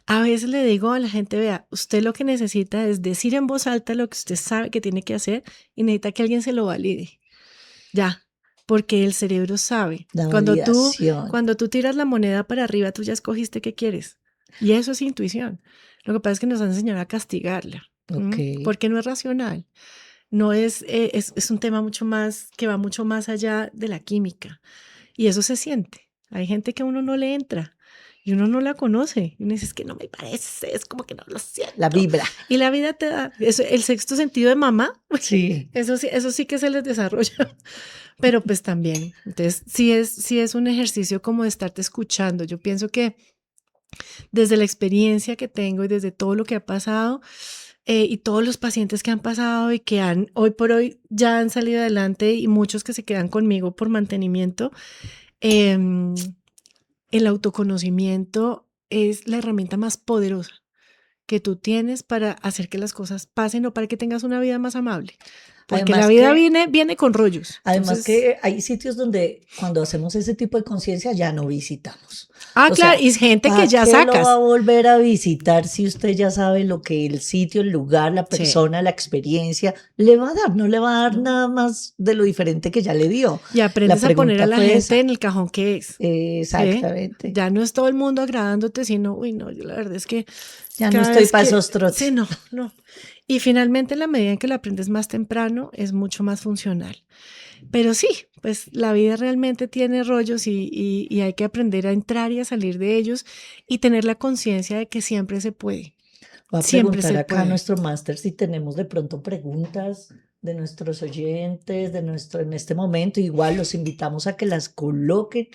A veces le digo a la gente, vea, usted lo que necesita es decir en voz alta lo que usted sabe que tiene que hacer y necesita que alguien se lo valide. Ya. porque el cerebro sabe. La Cuando validación. tú tiras la moneda para arriba, tú ya escogiste qué quieres. Y eso es intuición. Lo que pasa es que nos han enseñado a castigarla, Ok. porque no es racional. No es un tema mucho más, que va mucho más allá de la química. Y eso se siente. Hay gente que a uno no le entra y uno no la conoce. Y uno dice, es que no me parece, es como que no lo siento. La vibra. Y la vida te da eso, el sexto sentido de mamá. Sí. Eso sí que se les desarrolla. Pero pues también, entonces sí es un ejercicio como de estarte escuchando. Yo pienso que desde la experiencia que tengo y desde todo lo que ha pasado y todos los pacientes que han pasado y que hoy por hoy ya han salido adelante y muchos que se quedan conmigo por mantenimiento, el autoconocimiento es la herramienta más poderosa que tú tienes para hacer que las cosas pasen o para que tengas una vida más amable. Porque Además la vida que- viene con rollos. Además Entonces, que hay sitios donde cuando hacemos ese tipo de conciencia ya no visitamos. O claro, sea, y gente que ¿para ya qué lo va a sacas. volver a visitar si usted ya sabe lo que el sitio, el lugar, la Sí. persona, la experiencia le va a dar? No le va a dar No. nada más de lo diferente que ya le dio. Y aprendes a poner a la fue gente esa. en el cajón que es. Exactamente. Ya no es todo el mundo agradándote, sino, uy, no, yo la verdad es que Ya no cada estoy vez para que- esos trotes. Sí, no. Y finalmente, en la medida en que lo aprendes más temprano, es mucho más funcional. Pero sí, pues la vida realmente tiene rollos y hay que aprender a entrar y a salir de ellos y tener la conciencia de que siempre se puede. Voy a Siempre preguntar se acá a puede. nuestro máster si tenemos de pronto preguntas de nuestros oyentes, en este momento. Igual los invitamos a que las coloquen.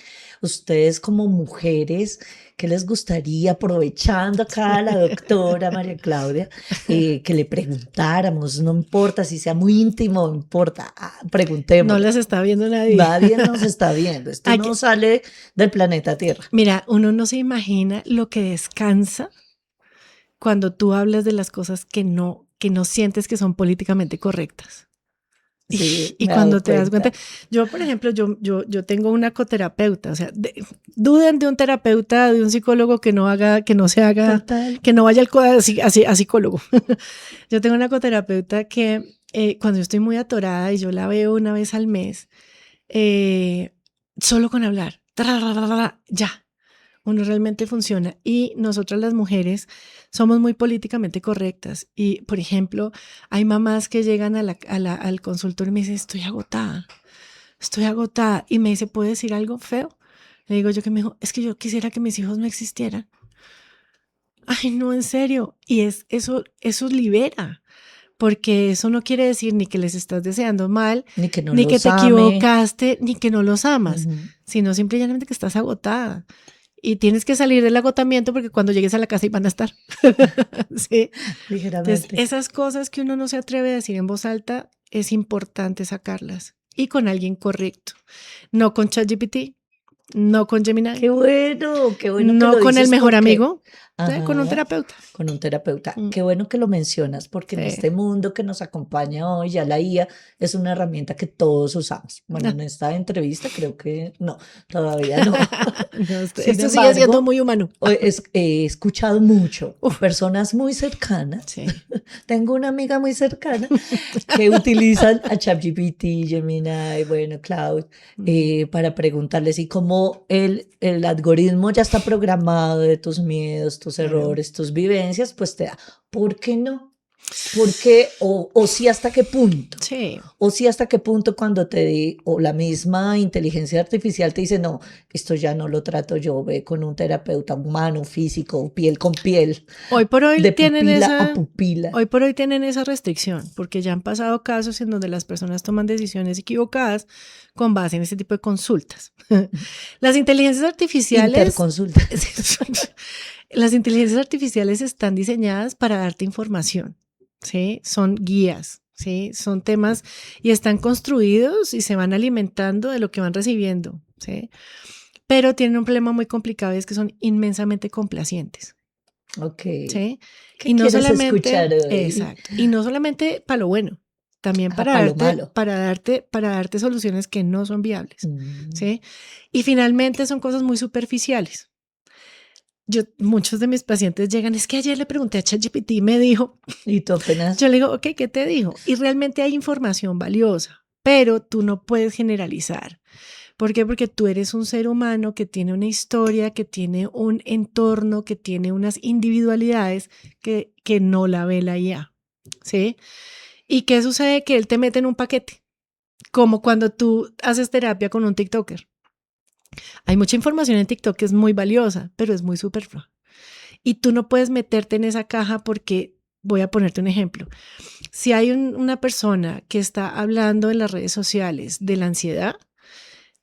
Ustedes como mujeres, ¿qué les gustaría, aprovechando acá a la doctora María Claudia, que le preguntáramos? No importa si sea muy íntimo, no importa, No preguntémosle. las está viendo nadie. Nadie nos está viendo. Esto Hay no que- sale del planeta Tierra. Mira, uno no se imagina lo que descansa cuando tú hablas de las cosas que no sientes que son políticamente correctas. Sí, Y me he dado cuando te das cuenta, yo, por ejemplo, yo tengo una coterapeuta, o sea, duden de un terapeuta, de un psicólogo que no Total. que no vaya a psicólogo. Yo tengo una coterapeuta que cuando yo estoy muy atorada y yo la veo una vez al mes, solo con hablar, ya, uno realmente funciona. Y nosotras las mujeres somos muy políticamente correctas. Y, por ejemplo, hay mamás que llegan al consultorio y me dicen, estoy agotada. Y me dice, ¿puedo decir algo feo? Le digo yo que me dijo, es que yo quisiera que mis hijos no existieran. Ay, no, en serio. Y eso libera. Porque eso no quiere decir ni que les estás deseando mal, Ni que no ni que los te ame. equivocaste, ni que no los amas, Ujú. sino simplemente que estás agotada. Y tienes que salir del agotamiento porque cuando llegues a la casa ahí van a estar. Sí. Ligeramente. Entonces, esas cosas que uno no se atreve a decir en voz alta, es importante sacarlas. Y con alguien correcto. No con ChatGPT, no con Gemini, Qué bueno que no lo con el dices mejor porque- amigo, Ajá, con un terapeuta. con un terapeuta. Mm. Qué bueno que lo mencionas porque en Sí. este mundo que nos acompaña hoy, ya la IA es una herramienta que todos usamos. Bueno, No. en esta entrevista creo que no, todavía no. No, Sin esto sigue siendo embargo, muy humano. he escuchado mucho Uf. personas muy cercanas. Sí. Tengo una amiga muy cercana que utilizan a ChatGPT, Gemini, bueno, Cloud, para preguntarles y cómo el algoritmo ya está programado de tus miedos, tus Claro. errores, tus vivencias, pues te da. ¿Por qué no? ¿Por qué? O sí, ¿hasta qué punto? Sí. O sí, ¿hasta qué punto cuando o la misma inteligencia artificial te dice, no, esto ya no lo trato yo, ve con un terapeuta humano, físico, piel con piel, Hoy por hoy de tienen pupila a pupila? Hoy por hoy tienen esa restricción, porque ya han pasado casos en donde las personas toman decisiones equivocadas con base en ese tipo de consultas. Las inteligencias artificiales, Interconsulta. las inteligencias artificiales están diseñadas para darte información, ¿sí? Son guías, ¿sí? Son temas y están construidos y se van alimentando de lo que van recibiendo, ¿sí? Pero tienen un problema muy complicado y es que son inmensamente complacientes. Ok. ¿Sí? ¿Qué Y no quieres solamente, escuchar hoy? exacto, y no solamente para lo bueno, también para para lo darte, malo. para darte soluciones que no son viables, Mm. ¿sí? Y finalmente son cosas muy superficiales. Muchos de mis pacientes llegan, es que ayer le pregunté a ChatGPT y me dijo, Y tú apenas. yo le digo, ok, ¿qué te dijo? Y realmente hay información valiosa, pero tú no puedes generalizar. ¿Por qué? Porque tú eres un ser humano que tiene una historia, que tiene un entorno, que tiene unas individualidades que no la ve la IA, ¿sí? ¿Y qué sucede? Que él te mete en un paquete, como cuando tú haces terapia con un TikToker. Hay mucha información en TikTok que es muy valiosa, pero es muy superflua. Y tú no puedes meterte en esa caja porque, voy a ponerte un ejemplo, si hay una persona que está hablando en las redes sociales de la ansiedad,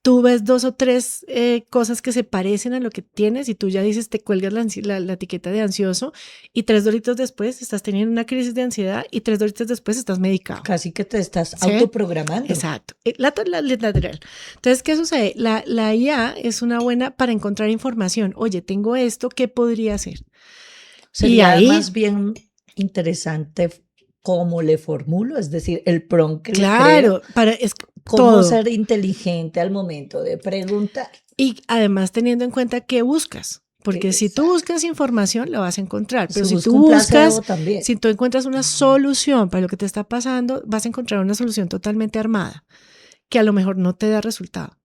tú ves 2 o 3 cosas que se parecen a lo que tienes y tú ya dices, te cuelgas la etiqueta de ansioso y 3 doritos después estás teniendo una crisis de ansiedad y 3 doritos después estás medicado. Casi que te estás ¿Sí? autoprogramando. Exacto. La lateral. Entonces, ¿qué sucede? La IA es una buena para encontrar información. Oye, tengo esto, ¿qué podría hacer? Sería ahí, más bien interesante cómo le formulo, es decir, el prompt que le creo, claro, cómo todo. ser inteligente al momento de preguntar. Y además teniendo en cuenta qué buscas. Porque si tú buscas información, la vas a encontrar. Pero si tú un placebo buscas, también. si tú encuentras una solución para lo que te está pasando, vas a encontrar una solución totalmente armada, que a lo mejor no te da resultado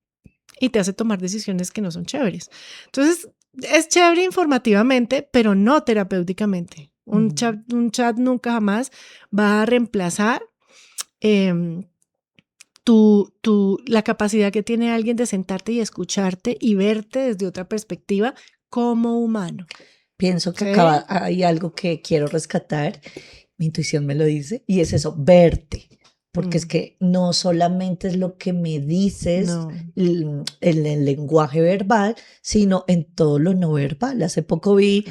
y te hace tomar decisiones que no son chéveres. Entonces, es chévere informativamente, pero no terapéuticamente. Un chat nunca jamás va a reemplazar la capacidad que tiene alguien de sentarte y escucharte y verte desde otra perspectiva como humano. Pienso que ¿Sí? acá hay algo que quiero rescatar, mi intuición me lo dice, y es eso, verte. Porque es que no solamente es lo que me dices No. en el lenguaje verbal, sino en todo lo no verbal. Hace poco vi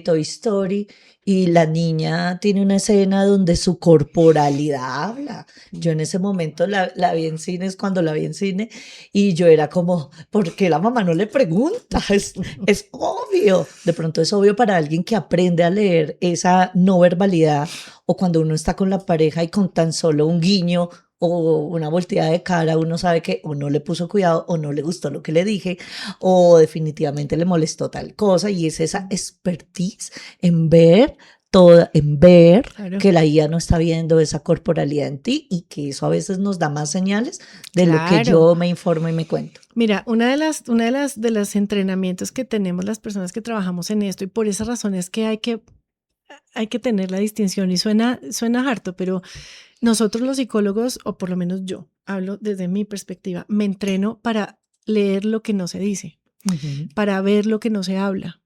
Toy Story y la niña tiene una escena donde su corporalidad habla. Yo en ese momento la vi en cine, es cuando la vi en cine, y yo era como, ¿por qué la mamá no le pregunta? Es obvio. De pronto es obvio para alguien que aprende a leer esa no verbalidad, o cuando uno está con la pareja y con tan solo un guiño o una volteada de cara, uno sabe que o no le puso cuidado o no le gustó lo que le dije o definitivamente le molestó tal cosa, y es esa expertise en ver Claro. que la IA no está viendo esa corporalidad en ti, y que eso a veces nos da más señales de lo que yo me informo y me cuento. Mira, una de los entrenamientos que tenemos las personas que trabajamos en esto, y por esa razón es que hay que tener la distinción, y suena harto, pero nosotros los psicólogos, o por lo menos yo, hablo desde mi perspectiva, me entreno para leer lo que no se dice, para ver lo que no se habla.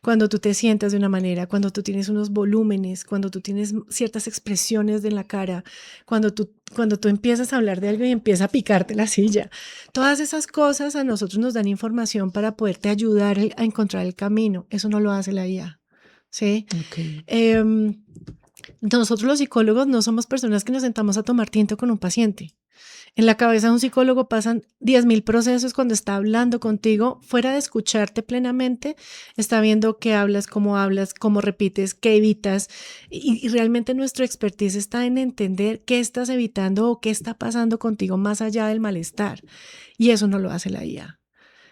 Cuando tú te sientas de una manera, cuando tú tienes unos volúmenes, cuando tú tienes ciertas expresiones en la cara, cuando tú empiezas a hablar de algo y empieza a picarte la silla, todas esas cosas a nosotros nos dan información para poderte ayudar a encontrar el camino. Eso no lo hace la IA, ¿sí? Okay. Nosotros los psicólogos no somos personas que nos sentamos a tomar tinto con un paciente. En la cabeza de un psicólogo pasan 10.000 procesos cuando está hablando contigo, fuera de escucharte plenamente, está viendo qué hablas, cómo repites, qué evitas, y realmente nuestra expertise está en entender qué estás evitando o qué está pasando contigo más allá del malestar, y eso no lo hace la IA,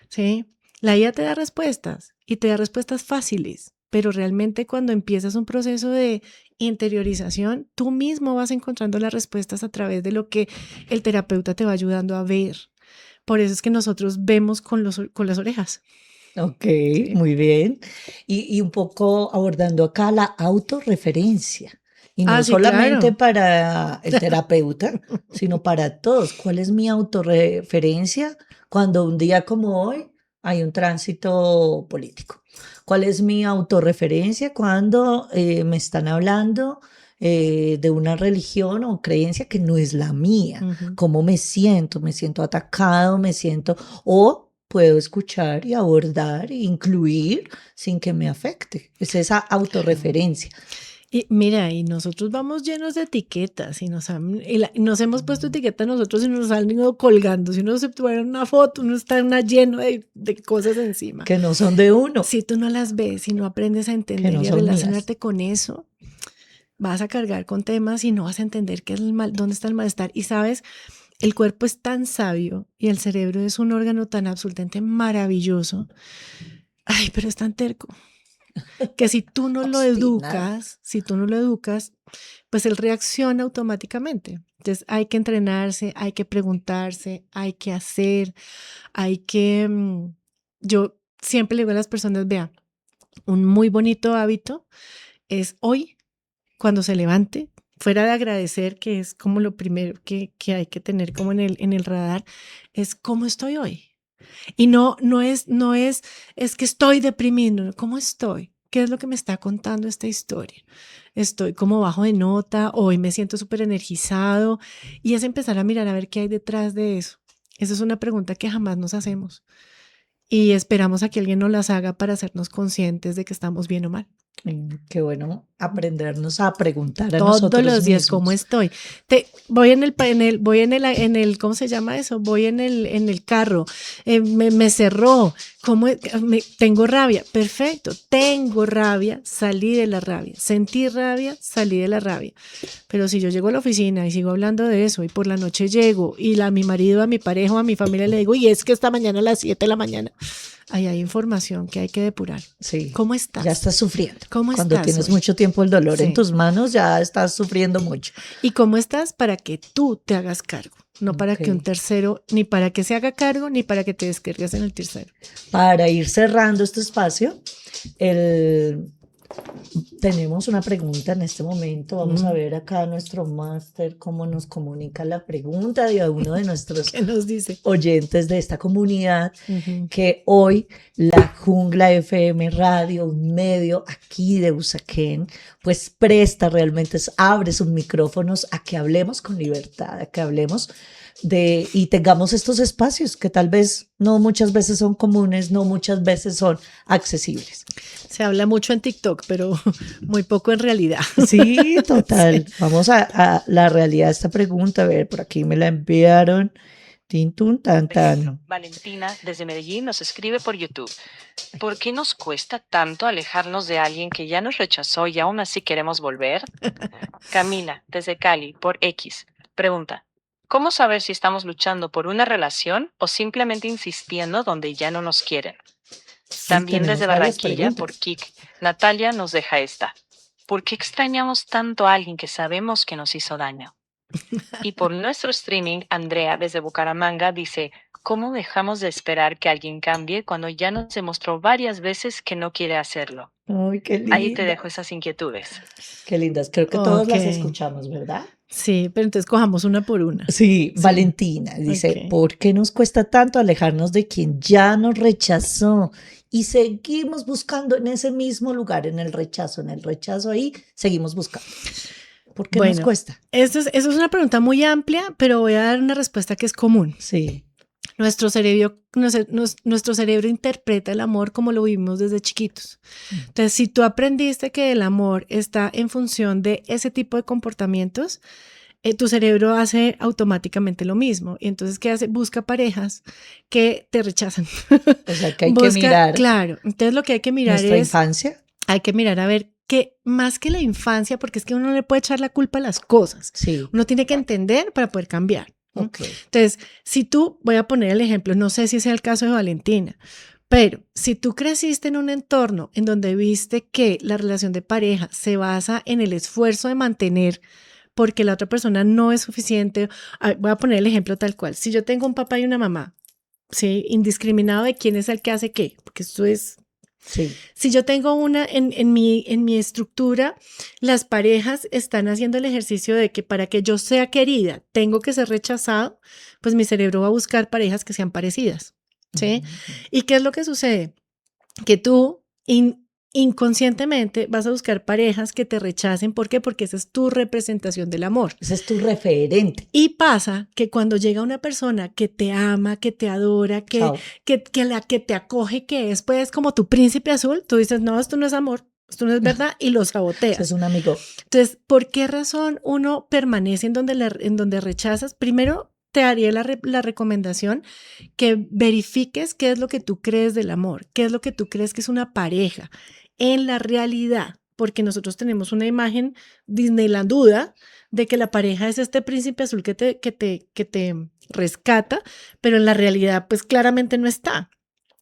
¿sí? La IA te da respuestas y te da respuestas fáciles, pero realmente cuando empiezas un proceso de interiorización, tú mismo vas encontrando las respuestas a través de lo que el terapeuta te va ayudando a ver. Por eso es que nosotros vemos con las orejas. Ok, sí. Muy bien. Y un poco abordando acá la autorreferencia. Y no Sí, solamente claro. Para el terapeuta, sino para todos. ¿Cuál es mi autorreferencia cuando un día como hoy hay un tránsito político? ¿Cuál es mi autorreferencia cuando me están hablando de una religión o creencia que no es la mía? ¿Cómo me siento? ¿Me siento atacado? ¿Me siento...? O puedo escuchar y abordar e incluir sin que me afecte. Es esa autorreferencia. Y mira, y nosotros vamos llenos de etiquetas y nos hemos puesto etiquetas nosotros y nos han ido colgando. Si uno se tuviera una foto, uno está lleno de cosas encima. Que no son de uno. Si tú no las ves, si no aprendes a entender y a relacionarte con eso, vas a cargar con temas y no vas a entender qué es dónde está el malestar. Y sabes, el cuerpo es tan sabio y el cerebro es un órgano tan absolutamente maravilloso. Ay, pero es tan terco que si tú no lo educas, pues él reacciona automáticamente. Entonces hay que entrenarse, hay que preguntarse, hay que hacer, hay que... yo siempre le digo a las personas, vea, un muy bonito hábito es hoy, cuando se levante, fuera de agradecer, que es como lo primero que hay que tener como en el radar, es cómo estoy hoy. Y es que estoy deprimiendo, ¿cómo estoy? ¿Qué es lo que me está contando esta historia? Estoy como bajo de nota, hoy me siento súper energizado, y es empezar a mirar a ver qué hay detrás de eso. Esa es una pregunta que jamás nos hacemos y esperamos a que alguien nos las haga para hacernos conscientes de que estamos bien o mal. Qué bueno aprendernos a preguntar a Todos nosotros los días, ¿cómo mismos. estoy? Voy en el, ¿cómo se llama eso? Voy en el carro, me cerró, tengo rabia, perfecto, tengo rabia, salí de la rabia, sentí rabia, salí de la rabia. Pero si yo llego a la oficina y sigo hablando de eso y por la noche llego y a mi marido, a mi pareja o a mi familia le digo, y es que esta mañana a las 7 de la mañana, ahí hay información que hay que depurar. Sí, ¿Cómo estás? ya estás sufriendo. ¿Cómo Cuando estás tienes hoy? mucho tiempo el dolor en Sí. tus manos, ya estás sufriendo mucho. ¿Y cómo estás? Para que tú te hagas cargo, no para que un Ok. tercero, ni para que se haga cargo, ni para que te descargues en el tercero. Para ir cerrando este espacio, tenemos una pregunta en este momento. Vamos a ver acá nuestro máster cómo nos comunica la pregunta de uno de nuestros ¿Qué nos dice? oyentes de esta comunidad, Ujú. que hoy la Jungla FM Radio, un medio aquí de Usaquén, pues presta realmente, abre sus micrófonos a que hablemos con libertad, a que hablemos y tengamos estos espacios que tal vez no muchas veces son comunes, no muchas veces son accesibles. Se habla mucho en TikTok, pero muy poco en realidad. Sí, total. Sí. Vamos a la realidad de esta pregunta. A ver, por aquí me la enviaron. Tintun, tan, Por ejemplo, tan. Valentina desde Medellín nos escribe por YouTube. ¿Por qué nos cuesta tanto alejarnos de alguien que ya nos rechazó y aún así queremos volver? Camila desde Cali por X pregunta. ¿Cómo saber si estamos luchando por una relación o simplemente insistiendo donde ya no nos quieren? También Tenemos desde varias Barranquilla por preguntas. Kik, Natalia nos deja esta. ¿Por qué extrañamos tanto a alguien que sabemos que nos hizo daño? Y por nuestro streaming, Andrea desde Bucaramanga dice, ¿cómo dejamos de esperar que alguien cambie cuando ya nos demostró varias veces que no quiere hacerlo? Ay, qué Ahí te linda. dejo esas inquietudes. Qué lindas. Creo que todos Ok. las escuchamos, ¿verdad? Sí, pero entonces cojamos una por una. Sí, Sí. Valentina dice, Ok. ¿por qué nos cuesta tanto alejarnos de quien ya nos rechazó? Y seguimos buscando en ese mismo lugar, en el rechazo ahí, seguimos buscando. ¿Por qué nos Bueno, cuesta? eso es una pregunta muy amplia, pero voy a dar una respuesta que es común. Sí, Nuestro cerebro interpreta el amor como lo vivimos desde chiquitos. Entonces, si tú aprendiste que el amor está en función de ese tipo de comportamientos, tu cerebro hace automáticamente lo mismo. Y entonces, ¿qué hace? Busca parejas que te rechazan. o sea que hay que mirar Claro, entonces lo que hay que mirar nuestra es, infancia. hay que mirar a ver que más que la infancia, porque es que uno no le puede echar la culpa a las cosas. Sí, Uno tiene que entender para poder cambiar. ¿no? ok. Entonces, si tú, voy a poner el ejemplo, no sé si sea el caso de Valentina, pero si tú creciste en un entorno en donde viste que la relación de pareja se basa en el esfuerzo de mantener porque la otra persona no es suficiente, voy a poner el ejemplo tal cual. Si yo tengo un papá y una mamá, ¿sí? Indiscriminado de quién es el que hace qué, porque esto es... Sí, Si yo tengo en mi estructura, las parejas están haciendo el ejercicio de que para que yo sea querida, tengo que ser rechazado, pues mi cerebro va a buscar parejas que sean parecidas, ¿sí? ¿Y qué es lo que sucede? Que tú inconscientemente vas a buscar parejas que te rechacen. ¿Por qué? Porque esa es tu representación del amor. ese es tu referente. Y pasa que cuando llega una persona que te ama, que te adora, que la que te acoge, que es pues como tu príncipe azul, tú dices, no, esto no es amor, esto no es verdad, y lo Ese saboteas. es un amigo. Entonces, ¿por qué razón uno permanece en donde rechazas? Primero, te haría la recomendación que verifiques qué es lo que tú crees del amor, qué es lo que tú crees que es una pareja en la realidad, porque nosotros tenemos una imagen Disneylanduda de que la pareja es este príncipe azul que te rescata, pero en la realidad pues claramente no está.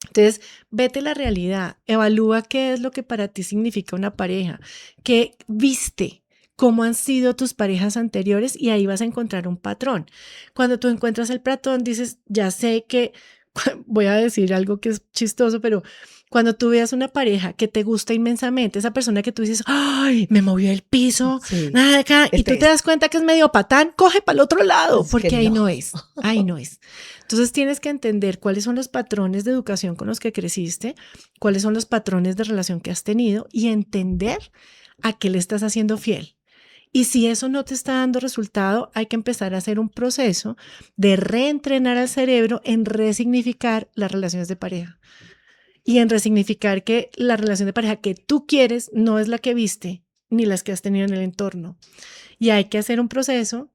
Entonces, vete a la realidad, evalúa qué es lo que para ti significa una pareja, qué viste, cómo han sido tus parejas anteriores y ahí vas a encontrar un patrón. Cuando tú encuentras el patrón, dices, ya sé que, voy a decir algo que es chistoso, pero cuando tú veas una pareja que te gusta inmensamente, esa persona que tú dices, ¡ay, me movió el piso! Sí. Nada de acá, y tú te das cuenta que es medio patán, coge para el otro lado, Es porque que ahí no. no es, ahí no es. Entonces tienes que entender cuáles son los patrones de educación con los que creciste, cuáles son los patrones de relación que has tenido y entender a qué le estás haciendo fiel. Y si eso no te está dando resultado, hay que empezar a hacer un proceso de reentrenar al cerebro en resignificar las relaciones de pareja y en resignificar que la relación de pareja que tú quieres no es la que viste ni las que has tenido en el entorno. Y hay que hacer un proceso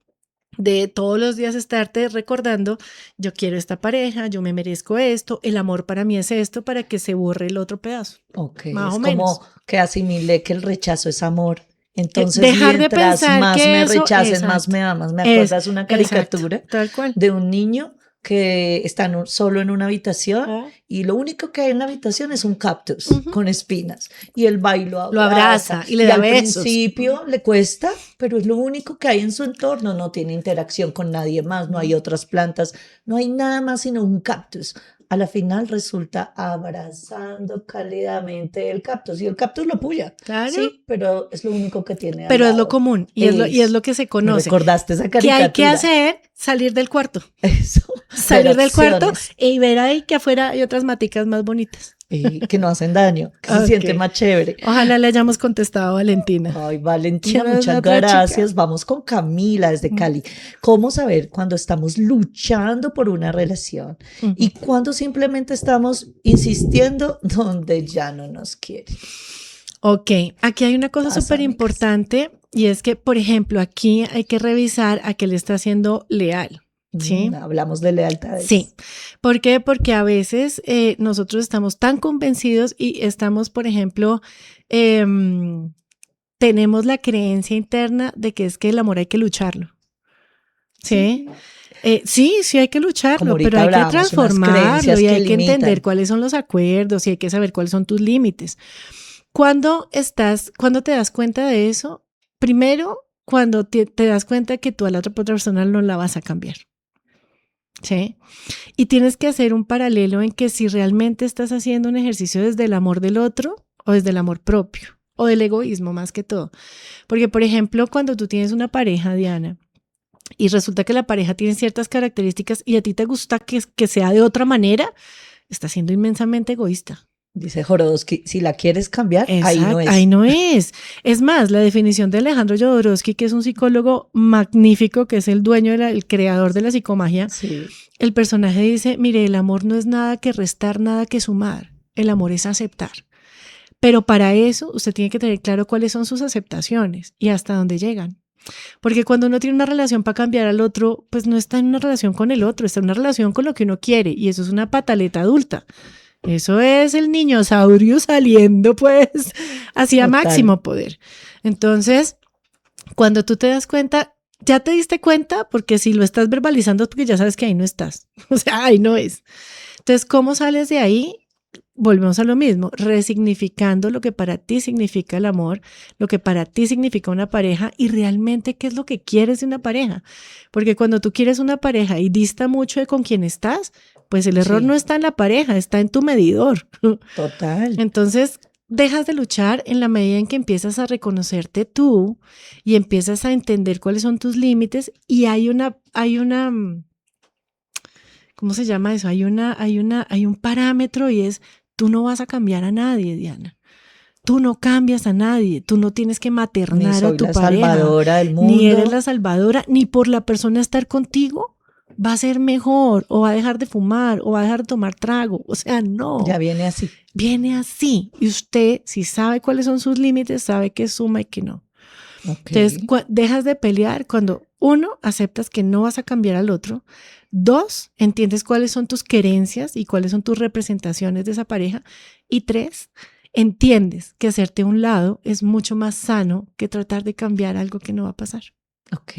de todos los días estarte recordando, yo quiero esta pareja, yo me merezco esto, el amor para mí es esto, para que se borre el otro pedazo. Ok, Más es o como menos. que asimilé que el rechazo es amor. Entonces, Dejar de mientras pensar más que me eso, rechacen, más exacto, me amas. ¿Me acuerdas una exacto, caricatura tal cual. de un niño que está solo en una habitación Ah. y lo único que hay en la habitación es un cactus Ujú. con espinas y el baile Lo abraza y le da al besos. principio le cuesta, pero es lo único que hay en su entorno, no tiene interacción con nadie más, no hay otras plantas, no hay nada más sino un cactus. A la final resulta abrazando cálidamente el cactus y el cactus lo puya, Claro. sí, pero es lo único que tiene al Pero es lo lado. común y es lo que se Me conoce. recordaste esa ¿Qué hay que caricatura. hacer? Salir del cuarto. Eso, Salir ver del cuarto opciones. y ver ahí que afuera hay otras maticas más bonitas. Y que no hacen daño, que se Ok. siente más chévere. Ojalá le hayamos contestado a Valentina. Ay, Valentina, ¿Quién es la muchas otra chica? gracias. Vamos con Camila desde Cali. ¿Cómo saber cuando estamos luchando por una relación Ujú. y cuando simplemente estamos insistiendo donde ya no nos quiere? Ok, aquí hay una cosa Pasa, súper importante y es que, por ejemplo, aquí hay que revisar a qué le está siendo leal. ¿Sí? Hablamos de lealtades. Sí. ¿Por qué? Porque a veces nosotros estamos tan convencidos y estamos, por ejemplo, tenemos la creencia interna de que es que el amor hay que lucharlo. ¿Sí? Sí, hay que Como lucharlo, ahorita pero hay que hablábamos, unas transformarlo creencias y que hay que entender limitan. cuáles son los acuerdos y hay que saber cuáles son tus límites. Cuando te das cuenta de eso, primero, cuando te das cuenta que tú a la otra persona no la vas a cambiar. ¿Sí? Y tienes que hacer un paralelo en que si realmente estás haciendo un ejercicio desde el amor del otro o desde el amor propio o del egoísmo más que todo. Porque, por ejemplo, cuando tú tienes una pareja, Diana, y resulta que la pareja tiene ciertas características y a ti te gusta que sea de otra manera, estás siendo inmensamente egoísta. Dice Jodorowsky, si la quieres cambiar, Exacto, ahí no es. ahí no es. Es más, la definición de Alejandro Jodorowsky, que es un psicólogo magnífico, que es el dueño, el creador de la psicomagia, Sí. el personaje dice, mire, el amor no es nada que restar, nada que sumar. El amor es aceptar. Pero para eso usted tiene que tener claro cuáles son sus aceptaciones y hasta dónde llegan. Porque cuando uno tiene una relación para cambiar al otro, pues no está en una relación con el otro, está en una relación con lo que uno quiere y eso es una pataleta adulta. Eso es el niñosaurio saliendo pues hacia Total. máximo poder. Entonces, cuando tú te das cuenta, ya te diste cuenta, porque si lo estás verbalizando es porque ya sabes que ahí no estás. O sea, ahí no es. Entonces, ¿cómo sales de ahí? Volvemos a lo mismo, resignificando lo que para ti significa el amor, lo que para ti significa una pareja y realmente qué es lo que quieres de una pareja. Porque cuando tú quieres una pareja y dista mucho de con quien estás, pues el error Sí. no está en la pareja, está en tu medidor. Total. Entonces, dejas de luchar en la medida en que empiezas a reconocerte tú y empiezas a entender cuáles son tus límites y hay una, ¿cómo se llama eso? Hay un parámetro y es, tú no vas a cambiar a nadie, Diana. Tú no cambias a nadie, tú no tienes que Ni maternar a soy tu la pareja, salvadora del mundo. ni eres la salvadora, ni por la persona estar contigo va a ser mejor, o va a dejar de fumar, o va a dejar de tomar trago. O sea, no. Ya viene así. Viene así. Y usted, si sabe cuáles son sus límites, sabe qué suma y qué no. Ok. Entonces, dejas de pelear cuando, uno, aceptas que no vas a cambiar al otro. Dos, entiendes cuáles son tus querencias y cuáles son tus representaciones de esa pareja. Y tres, entiendes que hacerte a un lado es mucho más sano que tratar de cambiar algo que no va a pasar. Ok.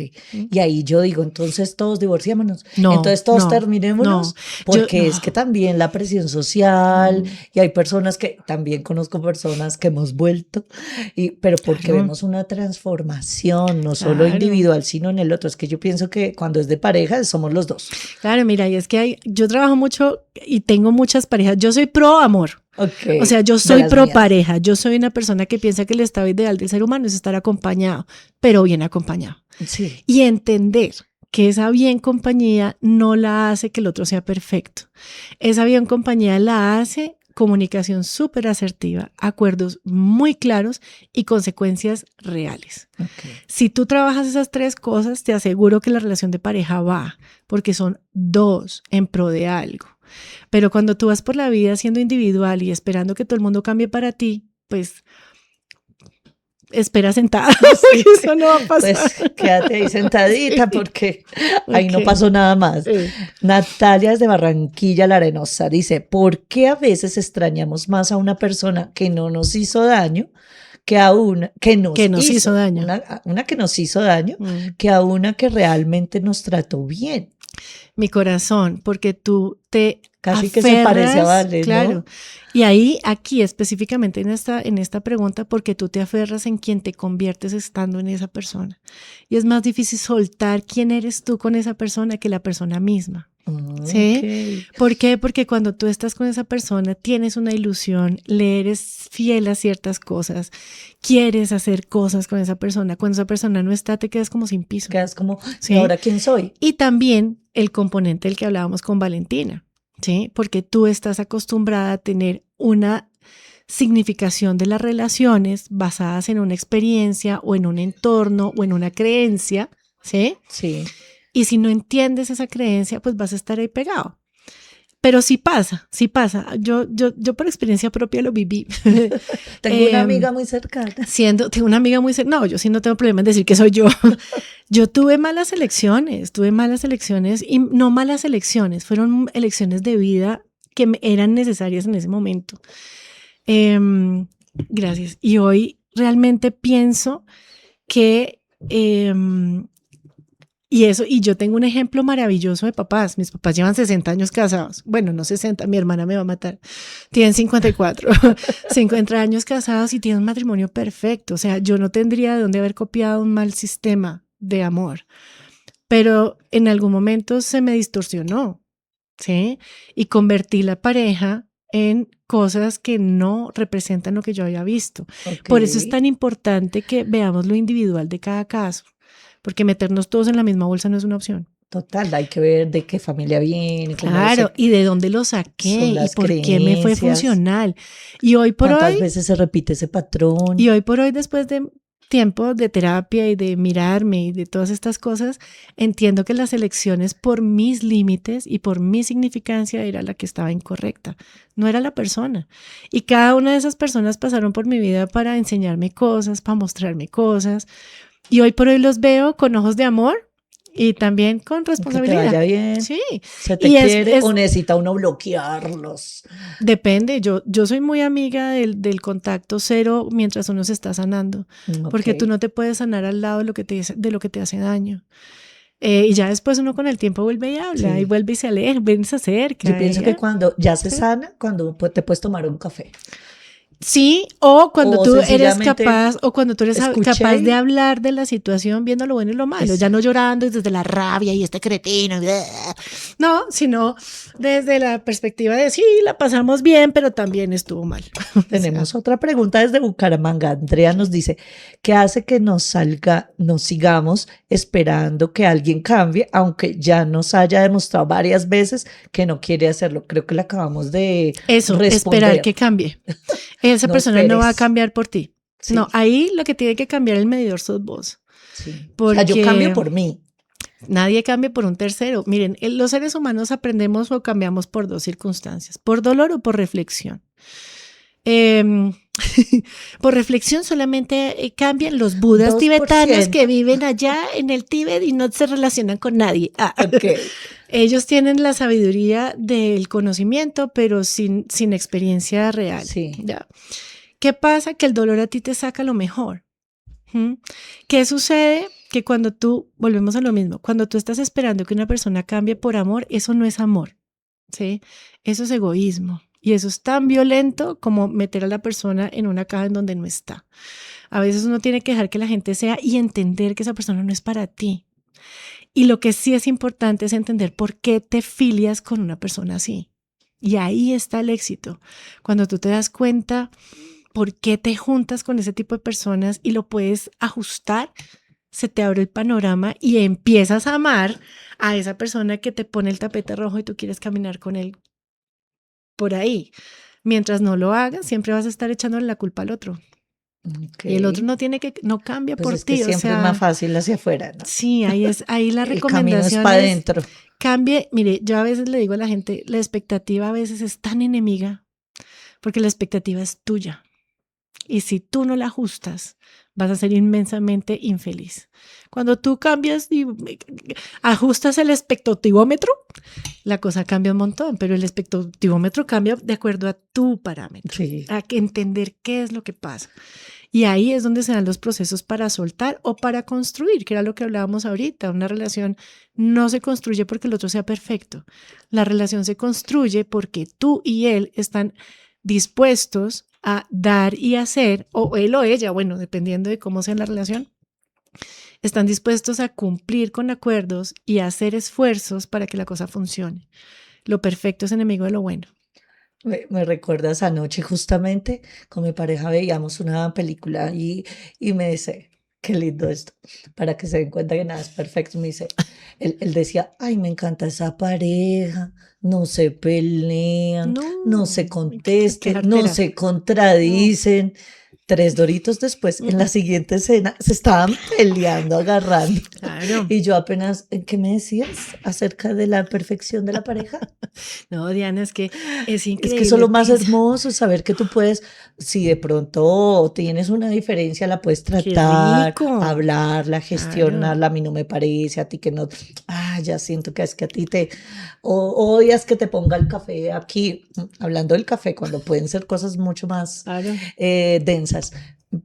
Y ahí yo digo, entonces todos divorciémonos. No, Entonces todos no, terminémonos. no. Porque Yo- es que también la presión social y hay personas que también conozco personas que hemos vuelto, pero porque Claro. vemos una transformación, no solo Claro. individual, sino en el otro. Es que yo pienso que cuando es de pareja somos los dos. Claro, mira, y es que yo trabajo mucho y tengo muchas parejas. Yo soy pro amor. Ok. O sea, yo De soy las pro mías. pareja. Yo soy una persona que piensa que el estado ideal del ser humano es estar acompañado, pero bien acompañado. Sí. Y entender que esa bien compañía no la hace que el otro sea perfecto. Esa bien compañía la hace comunicación súper asertiva, acuerdos muy claros y consecuencias reales. Ok. Si tú trabajas esas tres cosas, te aseguro que la relación de pareja va, porque son dos en pro de algo. Pero cuando tú vas por la vida siendo individual y esperando que todo el mundo cambie para ti, pues espera sentada, porque eso no va a pasar. Pues quédate ahí sentadita Sí. porque ahí no Ok. pasó nada más. Sí. Natalia desde Barranquilla, La Arenosa, dice, ¿por qué a veces extrañamos más a una persona que no nos hizo daño que a una que nos hizo daño. Una que nos hizo daño Mm. que a una que realmente nos trató bien? Mi corazón, porque tú te Casi que se parece a aferras, Vale, ¿no? claro. Y ahí, aquí específicamente en esta pregunta, porque tú te aferras en quien te conviertes estando en esa persona. Y es más difícil soltar quién eres tú con esa persona que la persona misma. ¿Sí? Ok. ¿Por qué? Porque cuando tú estás con esa persona tienes una ilusión, le eres fiel a ciertas cosas, quieres hacer cosas con esa persona. Cuando esa persona no está, te quedas como sin piso. Quedas como, Sí. ¿y ahora quién soy? Y también el componente del que hablábamos con Valentina, ¿sí? Porque tú estás acostumbrada a tener una significación de las relaciones basadas en una experiencia o en un entorno o en una creencia, ¿sí? Sí. Y si no entiendes esa creencia, pues vas a estar ahí pegado. Pero sí pasa, sí pasa. Yo por experiencia propia lo viví. Tengo una Em, amiga muy cercana. Tengo una amiga muy cercana. No, yo sí no tengo problema en decir que soy yo. Yo tuve malas elecciones y no malas elecciones, fueron elecciones de vida que eran necesarias en ese momento. Gracias. Y hoy realmente pienso que y yo tengo un ejemplo maravilloso de papás. Mis papás llevan 60 años casados. Bueno, no 60, mi hermana me va a matar. Tienen 54, 50 años casados y tienen un matrimonio perfecto. O sea, yo no tendría de dónde haber copiado un mal sistema de amor. Pero en algún momento se me distorsionó, ¿sí? Y convertí la pareja en cosas que no representan lo que yo había visto. Ok. Por eso es tan importante que veamos lo individual de cada caso. Porque meternos todos en la misma bolsa no es una opción. Total, hay que ver de qué familia viene, cómo Claro, y de dónde lo saqué son y las por qué me fue creencias. funcional. Y hoy por cuántas hoy, veces se repite ese patrón. después de tiempo de terapia y de mirarme y de todas estas cosas, entiendo que las elecciones por mis límites y por mi significancia era la que estaba incorrecta, no era la persona. Y cada una de esas personas pasaron por mi vida para enseñarme cosas, para mostrarme cosas. Y hoy por hoy los veo con ojos de amor y también con Que te responsabilidad. vaya bien. Sí, Se te y quiere o necesita uno bloquearlos. depende. Yo soy muy amiga del contacto cero mientras uno se está sanando, porque Ok. tú no te puedes sanar al lado de lo que te hace daño. Y ya después uno con el tiempo vuelve y habla, Sí. y vuelve y se aleja, vuelve y se acerca. Yo pienso y que ya. cuando ya se Sí. sana, cuando te puedes tomar un café. Sí, o cuando O tú eres sencillamente capaz, o cuando tú eres escuché capaz y- de hablar de la situación viendo lo bueno y lo malo, ya Exacto. no llorando y desde la rabia y este cretino, no, sino desde la perspectiva de sí, la pasamos bien, pero también estuvo mal. Tenemos otra pregunta desde Bucaramanga. Andrea nos dice, ¿qué hace que nos sigamos esperando que alguien cambie, aunque ya nos haya demostrado varias veces que no quiere hacerlo? Creo que le acabamos de Eso, responder. esperar que cambie. Esa No persona no va a esperes. cambiar por ti. Sí, No, ahí lo que tiene que cambiar el medidor sos vos. sí. O sea, yo Porque cambio por mí. nadie cambia por un tercero. Miren, los seres humanos aprendemos o cambiamos por dos circunstancias, por dolor o por reflexión. Por reflexión solamente cambian los budas 2%. tibetanos que viven allá en el Tíbet y no se relacionan con nadie. Ok. Ellos tienen la sabiduría del conocimiento, pero sin experiencia real. Sí. ¿Ya? ¿Qué pasa? Que el dolor a ti te saca lo mejor. ¿Mm? ¿Qué sucede? que volvemos a lo mismo, cuando tú estás esperando que una persona cambie por amor, eso no es amor, ¿sí? Eso es egoísmo. Y eso es tan violento como meter a la persona en una caja en donde no está. A veces uno tiene que dejar que la gente sea y entender que esa persona no es para ti. Y lo que sí es importante es entender por qué te filias con una persona así. Y ahí está el éxito. Cuando tú te das cuenta por qué te juntas con ese tipo de personas y lo puedes ajustar, se te abre el panorama y empiezas a amar a esa persona que te pone el tapete rojo y tú quieres caminar con él por ahí. Mientras no lo hagas, siempre vas a estar echándole la culpa al otro. Y el otro Ok. no cambia Pues por es que ti. O siempre es sea, más fácil hacia afuera, ¿no? sí, ahí la El camino es recomendación para es adentro. cambie. Mire, yo a veces le digo a la gente, la expectativa a veces es tan enemiga porque la expectativa es tuya. Y si tú no la ajustas, vas a ser inmensamente infeliz. Cuando tú cambias y ajustas el expectativómetro, la cosa cambia un montón, pero el expectativómetro cambia de acuerdo a tu parámetro, Sí. a que entender qué es lo que pasa. Y ahí es donde se dan los procesos para soltar o para construir, que era lo que hablábamos ahorita. Una relación no se construye porque el otro sea perfecto. La relación se construye porque tú y él están dispuestos a dar y hacer, o él o ella, bueno, dependiendo de cómo sea la relación, están dispuestos a cumplir con acuerdos y a hacer esfuerzos para que la cosa funcione. Lo perfecto es enemigo de lo bueno. Me recuerdas anoche justamente con mi pareja veíamos una película y me dice, qué lindo esto, para que se den cuenta que nada es perfecto. Me dice, él decía, ay, me encanta esa pareja, no se pelean, no se Qué contestan, no jartera. se No. contradicen. 3 doritos después, en la siguiente escena, se estaban peleando, agarrando. Claro. Y yo apenas, ¿qué me decías acerca de la perfección de la pareja? No, Diana, es que es Es que eso es increíble. lo más Piensa, hermoso, saber que tú puedes, si de pronto tienes una diferencia, la puedes qué tratar, rico. hablarla, Claro. gestionarla. A mí no me parece, a ti que no, ya siento que es que a ti te odias que te ponga el café aquí, hablando del café, cuando pueden ser cosas mucho más Claro. densas,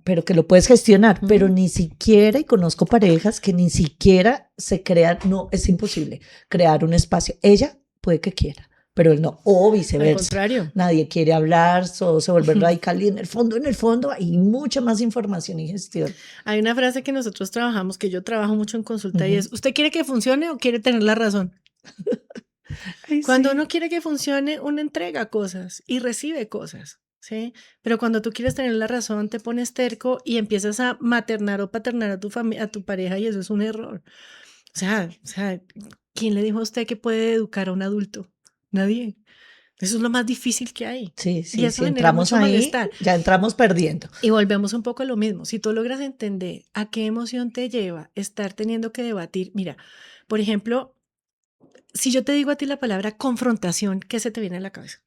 pero que lo puedes gestionar, pero Mm. ni siquiera, y conozco parejas que ni siquiera se crean, no, es imposible crear un espacio. Ella puede que quiera, pero él no, o Al viceversa. contrario. Nadie quiere hablar, se vuelve radical y en el fondo hay mucha más información y gestión. Hay una frase que nosotros trabajamos, que yo trabajo mucho en consulta, y Ujú. es, ¿usted quiere que funcione o quiere tener la razón? Ay, Cuando sí. uno quiere que funcione, uno entrega cosas y recibe cosas, ¿sí? Pero cuando tú quieres tener la razón, te pones terco y empiezas a maternar o paternar a a tu pareja y eso es un error. O sea, ¿quién le dijo a usted que puede educar a un adulto? Nadie. Eso es lo más difícil que hay. Sí, Y sí, eso si genera entramos mucho ahí, malestar. ya entramos perdiendo. Y volvemos un poco a lo mismo. Si tú logras entender a qué emoción te lleva estar teniendo que debatir, mira, por ejemplo, si yo te digo a ti la palabra confrontación, ¿qué se te viene a la cabeza?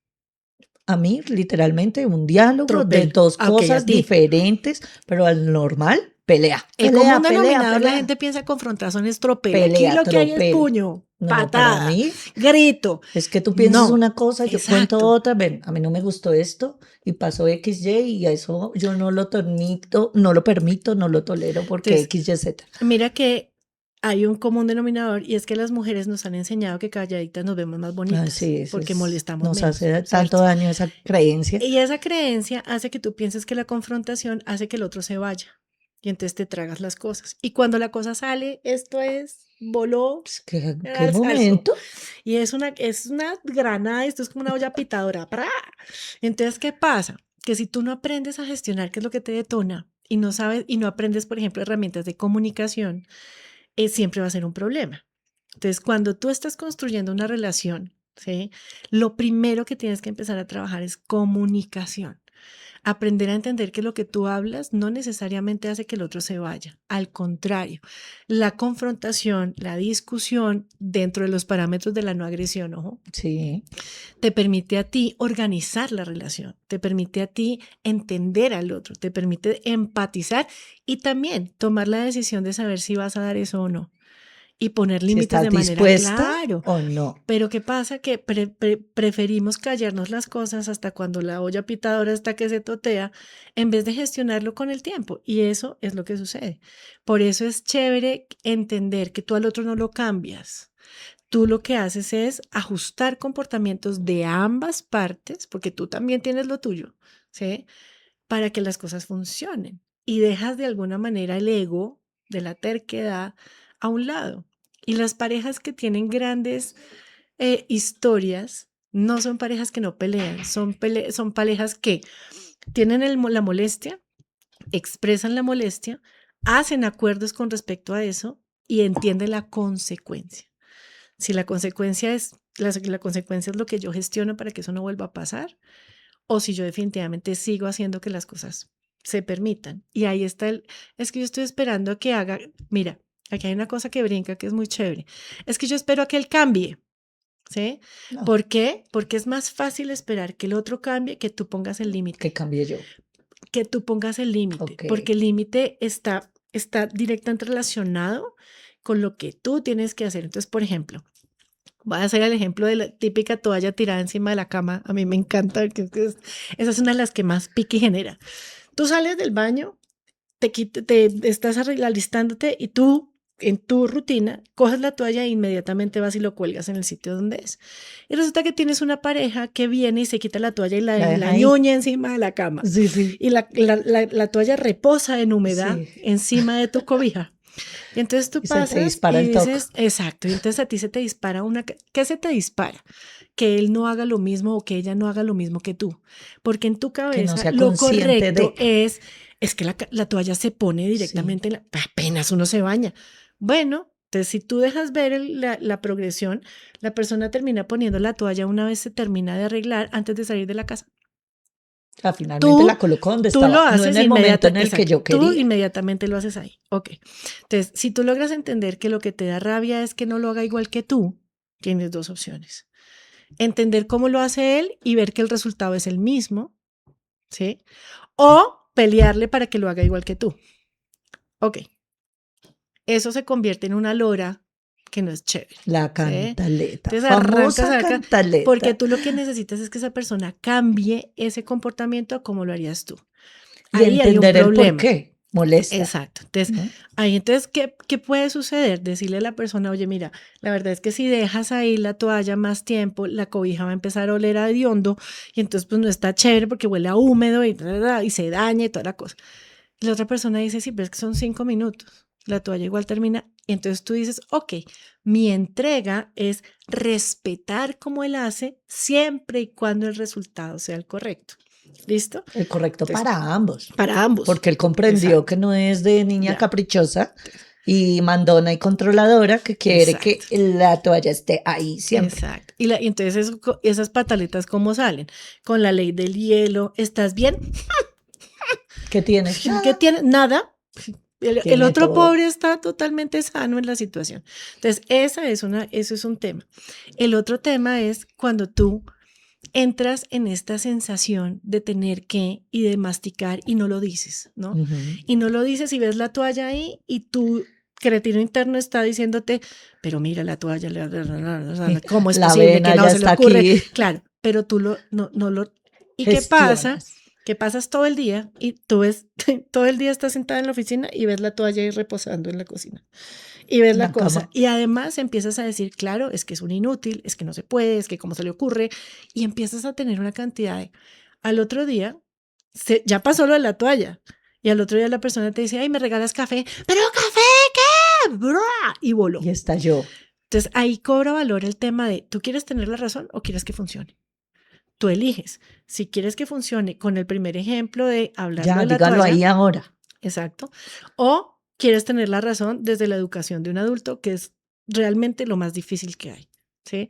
A mí, literalmente, un diálogo de Tropel. dos Ah, ok, a cosas ti. diferentes, pero al normal, pelea, El común pelea, pelea, denominador, la pelea, gente piensa confrontación es tropel. Aquí pelea, lo que hay es tropel. puño, No, para patada, mí grito. es que tú piensas No, una cosa, yo cuento exacto. otra, ven, a mí no me gustó esto y pasó X, Y y a eso yo no lo permito, no lo tolero porque Entonces, X, Y, Z. mira que hay un común denominador y es que las mujeres nos han enseñado que calladitas nos vemos más bonitas Así es, porque molestamos nos menos, hace tanto ¿cierto? daño esa creencia. Y esa creencia hace que tú pienses que la confrontación hace que el otro se vaya y entonces te tragas las cosas. Y cuando la cosa sale, esto es, voló Pues, ¿qué al salso. momento? Y es una granada, esto es como una olla pitadora. ¡Pra! Entonces, ¿qué pasa? Que si tú no aprendes a gestionar qué es lo que te detona y no sabes y no aprendes, por ejemplo, herramientas de comunicación, siempre va a ser un problema. Entonces, cuando tú estás construyendo una relación, ¿sí? Lo primero que tienes que empezar a trabajar es comunicación. Aprender a entender que lo que tú hablas no necesariamente hace que el otro se vaya. Al contrario, la confrontación, la discusión dentro de los parámetros de la no agresión, ojo, Sí, te permite a ti organizar la relación, te permite a ti entender al otro, te permite empatizar y también tomar la decisión de saber si vas a dar eso o no. y poner Si límites estás de manera dispuesta claro. o no. Pero ¿qué pasa? Que preferimos callarnos las cosas hasta cuando la olla pitadora está que se totea, en vez de gestionarlo con el tiempo. Y eso es lo que sucede. Por eso es chévere entender que tú al otro no lo cambias. Tú lo que haces es ajustar comportamientos de ambas partes, porque tú también tienes lo tuyo, ¿sí? Para que las cosas funcionen. Y dejas de alguna manera el ego de la terquedad a un lado. Y las parejas que tienen grandes historias no son parejas que no pelean, son parejas que tienen la molestia, expresan la molestia, hacen acuerdos con respecto a eso y entienden la consecuencia. Si la consecuencia la consecuencia es lo que yo gestiono para que eso no vuelva a pasar, o si yo definitivamente sigo haciendo que las cosas se permitan. Y ahí está es que yo estoy esperando a que haga, mira, aquí hay una cosa que brinca que es muy chévere, es que yo espero a que él cambie, ¿sí? No, ¿Por qué? Porque es más fácil esperar que el otro cambie que tú pongas el límite, que cambie yo. que tú pongas el límite, Ok. porque el límite está directamente relacionado con lo que tú tienes que hacer. Entonces, por ejemplo, voy a hacer el ejemplo de la típica toalla tirada encima de la cama. A mí me encanta, porque esa es una de las que más pique genera. Tú sales del baño, te estás alistándote y tú, en tu rutina, coges la toalla e inmediatamente vas y lo cuelgas en el sitio donde es. Y resulta que tienes una pareja que viene y se quita la toalla y La deja la ahí. ñuña encima de la cama. Sí, sí. Y la toalla reposa en humedad Sí. encima de tu cobija. Y entonces tú Y se te pasas dispara y el toque. dices, exacto, y entonces a ti se te dispara ¿qué se te dispara? Que él no haga lo mismo o que ella no haga lo mismo que tú. Porque en tu Que no cabeza sea lo consciente correcto de. es que la toalla se pone Sí. directamente, apenas uno se baña. Bueno, entonces si tú dejas ver la progresión, la persona termina poniendo la toalla una vez se termina de arreglar antes de salir de la casa. O sea, finalmente Tú, la colocó donde tú lo estaba, no en haces el momento en el inmediatamente, que yo tú quería. inmediatamente lo haces ahí. Ok. Entonces, si tú logras entender que lo que te da rabia es que no lo haga igual que tú, tienes dos opciones. Entender cómo lo hace él y ver que el resultado es el mismo, ¿sí? O pelearle para que lo haga igual que tú. Ok. Eso se convierte en una lora que no es chévere. La ¿sí? cantaleta, Entonces arrancas famosa porque cantaleta. tú lo que necesitas es que esa persona cambie ese comportamiento como lo harías tú. Y Ahí hay un entender el por problema. qué molesta, Exacto. Entonces, ¿no? ahí entonces, ¿qué puede suceder? Decirle a la persona, oye, mira, la verdad es que si dejas ahí la toalla más tiempo, la cobija va a empezar a oler a hediondo y entonces pues no está chévere porque huele a húmedo y se daña y toda la cosa. Y la otra persona dice, sí, pero es que son 5 minutos. La toalla igual termina. Y entonces tú dices, ok, mi entrega es respetar como él hace siempre y cuando el resultado sea el correcto. ¿Listo? El correcto Entonces, para ambos. para ambos. Porque él comprendió Exacto. que no es de niña Ya. caprichosa y mandona y controladora que quiere que la toalla esté ahí siempre. Exacto. Y entonces esas pataletas, ¿cómo salen? Con la ley del hielo. ¿Estás bien? ¿Qué tiene? ¿Qué tiene? Nada. El Tiene otro todo. pobre está totalmente sano en la situación. Entonces, eso es un tema. El otro tema es cuando tú entras en esta sensación de tener que y de masticar y no lo dices, ¿no? Ujú. Y no lo dices y ves la toalla ahí y tu cretino interno está diciéndote, pero mira la toalla, ¿cómo es La posible vena que no ya se le está ocurre? aquí. Claro, pero tú no lo... ¿Y qué pasa? Gestionas. Que pasas todo el día y tú ves, todo el día estás sentada en la oficina y ves la toalla ahí reposando en la cocina. Y ves En la la cosa. cama. Y además empiezas a decir, claro, es que es un inútil, es que no se puede, es que cómo se le ocurre. Y empiezas a tener una cantidad de... Al otro día, ya pasó lo de la toalla. Y al otro día la persona te dice, ay, ¿me regalas café? ¿Pero café qué? ¡Bra! Y voló. Y estalló. Entonces ahí cobra valor el tema de, ¿tú quieres tener la razón o quieres que funcione? Tú eliges. Si quieres que funcione con el primer ejemplo de hablarlo Ya, de la dígalo toalla, ahí ahora. exacto, o quieres tener la razón desde la educación de un adulto, que es realmente lo más difícil que hay, ¿sí?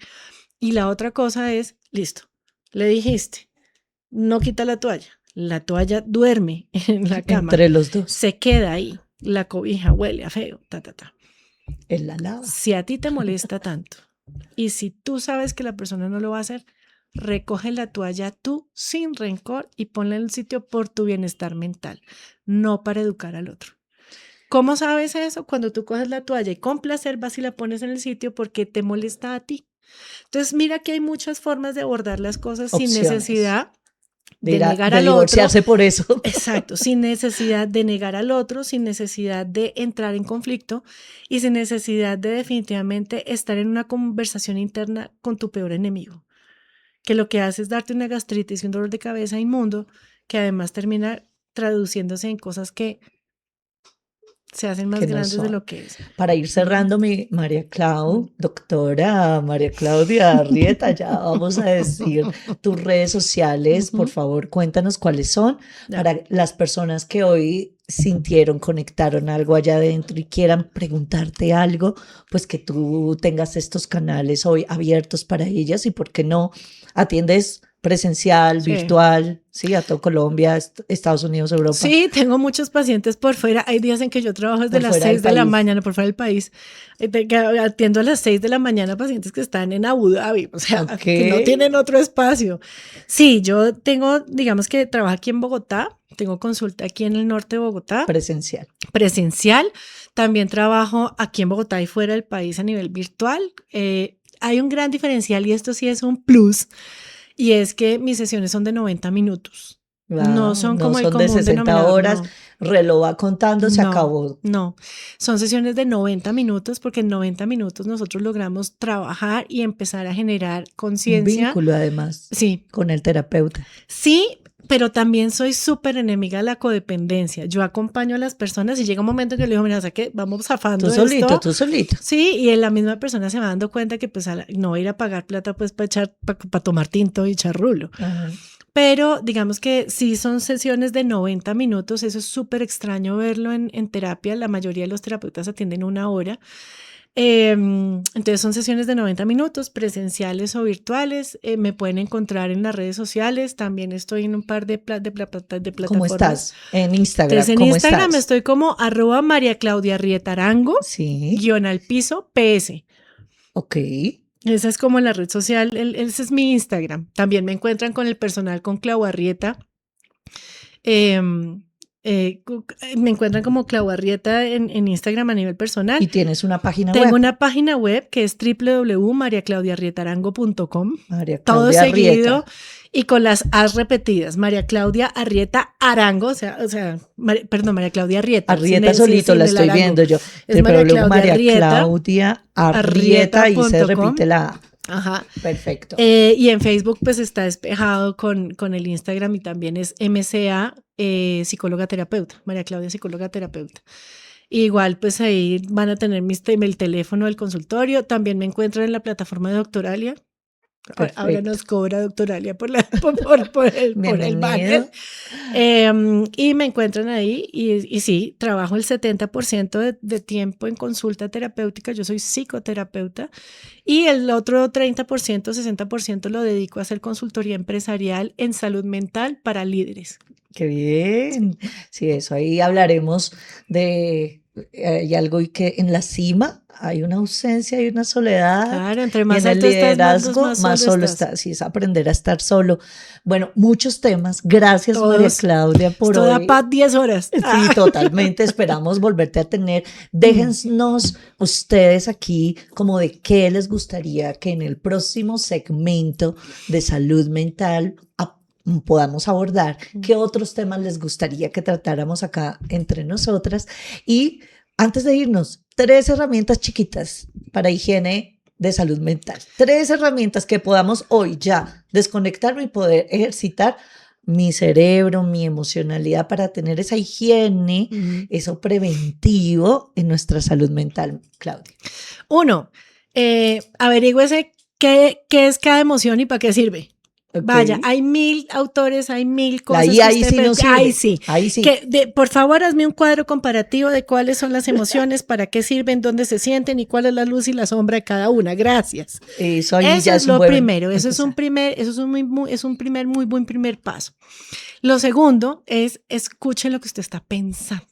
Y la otra cosa es, listo, le dijiste, no quita la toalla duerme en la cama, Entre los dos. se queda ahí, la cobija huele a feo, ta. Él la lava. Si a ti te molesta tanto y si tú sabes que la persona no lo va a hacer, recoge la toalla tú sin rencor y ponla en el sitio por tu bienestar mental, no para educar al otro. ¿Cómo sabes eso? Cuando tú coges la toalla y con placer vas y la pones en el sitio porque te molesta a ti. Entonces, mira que hay muchas formas de abordar las cosas sin Opciones. necesidad de De negar al otro. divorciarse por eso. Exacto, sin necesidad de negar al otro, sin necesidad de entrar en conflicto y sin necesidad de definitivamente estar en una conversación interna con tu peor enemigo, que lo que hace es darte una gastritis y un dolor de cabeza inmundo que además termina traduciéndose en cosas que se hacen más Que no grandes de son. lo que es. Para ir cerrando, mi María Clau, doctora María Claudia Arrieta, ya vamos a decir tus redes sociales, por Ujú. favor, cuéntanos cuáles son Ya. para las personas que hoy sintieron, conectaron algo allá adentro y quieran preguntarte algo, pues que tú tengas estos canales hoy abiertos para ellas y por qué no atiendes presencial, Sí. virtual, sí, a todo Colombia, Estados Unidos, Europa. Sí, tengo muchos pacientes por fuera. Hay días en que yo trabajo desde Por las fuera del 6 de la país. mañana, por fuera del país. Que atiendo a las 6 de la mañana pacientes que están en Abu Dhabi, o sea, Ok. que no tienen otro espacio. Sí, yo tengo, digamos que trabajo aquí en Bogotá, tengo consulta aquí en el norte de Bogotá, Presencial. presencial. También trabajo aquí en Bogotá y fuera del país a nivel virtual. Hay un gran diferencial y esto sí es un plus, y es que mis sesiones son de 90 minutos. No Wow, son no como el son de común 60 denominador, horas, no. reloj va contando, se No, acabó. no, son sesiones de 90 minutos porque en 90 minutos nosotros logramos trabajar y empezar a generar Un conciencia. vínculo además Sí, con el terapeuta. sí, pero también soy súper enemiga de la codependencia. Yo acompaño a las personas y llega un momento en que le digo, mira, o sea que vamos zafando Tú solito, esto. tú solito. Sí, y la misma persona se va dando cuenta que pues no va a ir a pagar plata pues para tomar tinto y echar rulo. Ajá. Pero digamos que sí son sesiones de 90 minutos, eso es súper extraño verlo en terapia, la mayoría de los terapeutas atienden 1 hora. Entonces son sesiones de 90 minutos, presenciales o virtuales, me pueden encontrar en las redes sociales, también estoy en un par de plataformas. ¿Cómo estás? En Instagram, Entonces en ¿cómo Instagram estás? estoy como @MariaClaudiaRietarango, Sí, _PS. ok. Esa es como la red social, ese es mi Instagram. También me encuentran con el personal con Clau Arrieta. Me encuentran como Clau Arrieta en Instagram a nivel personal. Y tienes una página Tengo web, una página web que es www.mariaclaudiarrietarango.com. María Todo Claudia seguido Arrieta. y con las as repetidas. María Claudia Arrieta Arango, perdón, María Claudia Arrieta. Arrieta sin solito sin la el estoy arango. viendo yo. Es María Claudia María Arrieta. Claudia Arrieta y se Arrieta.com. repite la A. Ajá. Perfecto. Y en Facebook pues está despejado con el Instagram y también es MCA psicóloga terapeuta, María Claudia psicóloga terapeuta. Igual pues ahí van a tener el teléfono del consultorio, también me encuentran en la plataforma de Doctoralia. Ahora Perfecto. nos cobra Doctoralia por el Bienvenido. banner. Y me encuentran ahí y sí, trabajo el 70% de tiempo en consulta terapéutica, yo soy psicoterapeuta, y el otro 30%, 60% lo dedico a hacer consultoría empresarial en salud mental para líderes. Qué bien. Sí, eso ahí hablaremos de hay algo y que en la cima hay una ausencia y una soledad. Claro, entre Y más en el alto estás, liderazgo, más solo estás. Sí, es aprender a estar solo. Bueno, muchos temas. Gracias, Todos. María Claudia, por Esto da hoy. paz 10 horas. Sí, totalmente. Esperamos volverte a tener. Déjennos ustedes aquí como de qué les gustaría que en el próximo segmento de salud mental podamos abordar, qué otros temas les gustaría que tratáramos acá entre nosotras. Y antes de irnos, 3 herramientas chiquitas para higiene de salud mental. 3 herramientas que podamos hoy ya desconectarme y poder ejercitar mi cerebro, mi emocionalidad para tener esa higiene, eso preventivo en nuestra salud mental, Claudia. 1, averígüese qué es cada emoción y para qué sirve. Okay. Vaya, hay 1000 autores, hay 1000 cosas. Ahí sí no sirve. Ahí sí. Por favor, hazme un cuadro comparativo de cuáles son las emociones, para qué sirven, dónde se sienten y cuál es la luz y la sombra de cada una. Gracias. Eso ya es lo primero. Eso es un muy buen primer paso. Lo segundo es escuche lo que usted está pensando.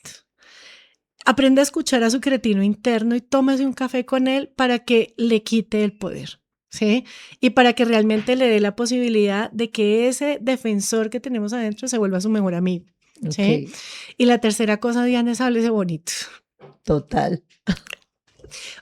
Aprenda a escuchar a su cretino interno y tómese un café con él para que le quite el poder. ¿Sí? Y para que realmente le dé la posibilidad de que ese defensor que tenemos adentro se vuelva su mejor amigo. ¿Sí? Okay. Y la tercera cosa, Diana, es háblese bonito. Total.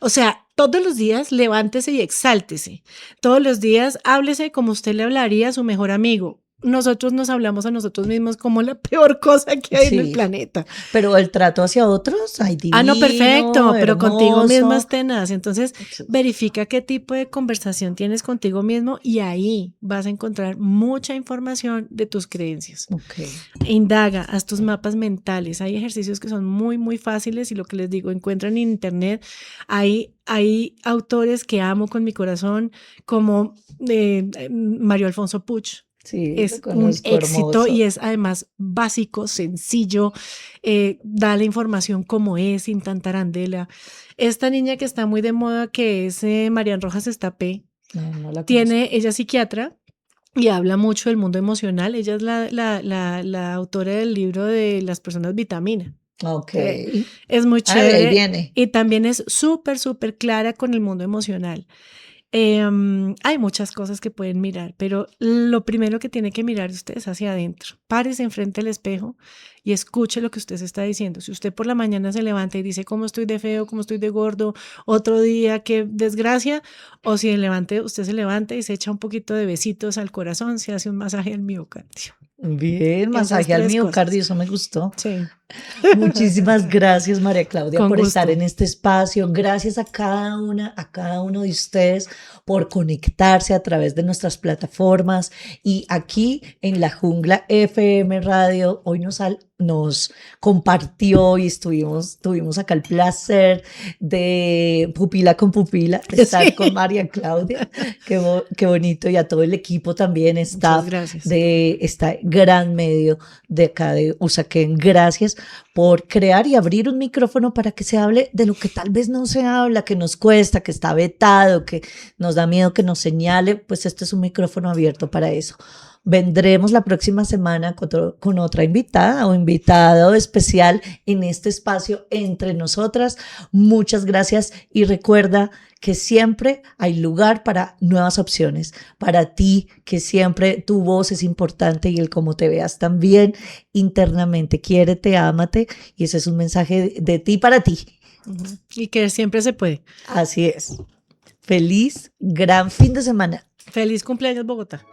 O sea, todos los días levántese y exáltese. Todos los días háblese como usted le hablaría a su mejor amigo. Nosotros nos hablamos a nosotros mismos como la peor cosa que hay en el Sí. planeta. Pero el trato hacia otros, ay, divino, No, perfecto, pero contigo mismo es hermoso. tenaz. Entonces, verifica qué tipo de conversación tienes contigo mismo y ahí vas a encontrar mucha información de tus creencias. Ok. Indaga, haz tus mapas mentales. Hay ejercicios que son muy, muy fáciles y lo que les digo, encuentran en internet. Hay autores que amo con mi corazón, como Mario Alfonso Puig. Sí, Es lo un conozco, éxito hermoso. y es además básico, sencillo, da la información como es, sin tanta arandela. Esta niña que está muy de moda, que es Marian Rojas Estapé, No, no la conozco. ella es psiquiatra y habla mucho del mundo emocional. Ella es la autora del libro de las personas vitamina. Ok. Es muy Ah, de ahí chévere viene. y también es súper, súper clara con el mundo emocional. Hay muchas cosas que pueden mirar, pero lo primero que tiene que mirar usted es hacia adentro. Párese enfrente al espejo y escuche lo que usted se está diciendo. Si usted por la mañana se levanta y dice cómo estoy de feo, cómo estoy de gordo, otro día, qué desgracia, o si usted se levanta y se echa un poquito de besitos al corazón, se hace un masaje al miocardio. Bien, Esas masaje al 3 miocardio, cosas. eso me gustó. Sí. Muchísimas gracias, María Claudia, Con por estar gusto. en este espacio. Gracias a cada uno de ustedes por conectarse a través de nuestras plataformas. Y aquí en La Jungla FM Radio, hoy nos compartió y tuvimos acá el placer de pupila con pupila, estar Sí. con María Claudia. Qué bonito. Y a todo el equipo también, Muchas staff gracias. de este gran medio de acá de Usaquén. Gracias por crear y abrir un micrófono para que se hable de lo que tal vez no se habla, que nos cuesta, que está vetado, que nos da miedo que nos señale. Pues este es un micrófono abierto para eso. Vendremos la próxima semana con otra invitada o invitado especial en este espacio entre nosotras. Muchas gracias y recuerda que siempre hay lugar para nuevas opciones. Para ti, que siempre tu voz es importante y el cómo te veas también internamente. Quiérete, ámate y ese es un mensaje de ti para ti. Y que siempre se puede. Así es. Feliz, gran fin de semana. Feliz cumpleaños, Bogotá.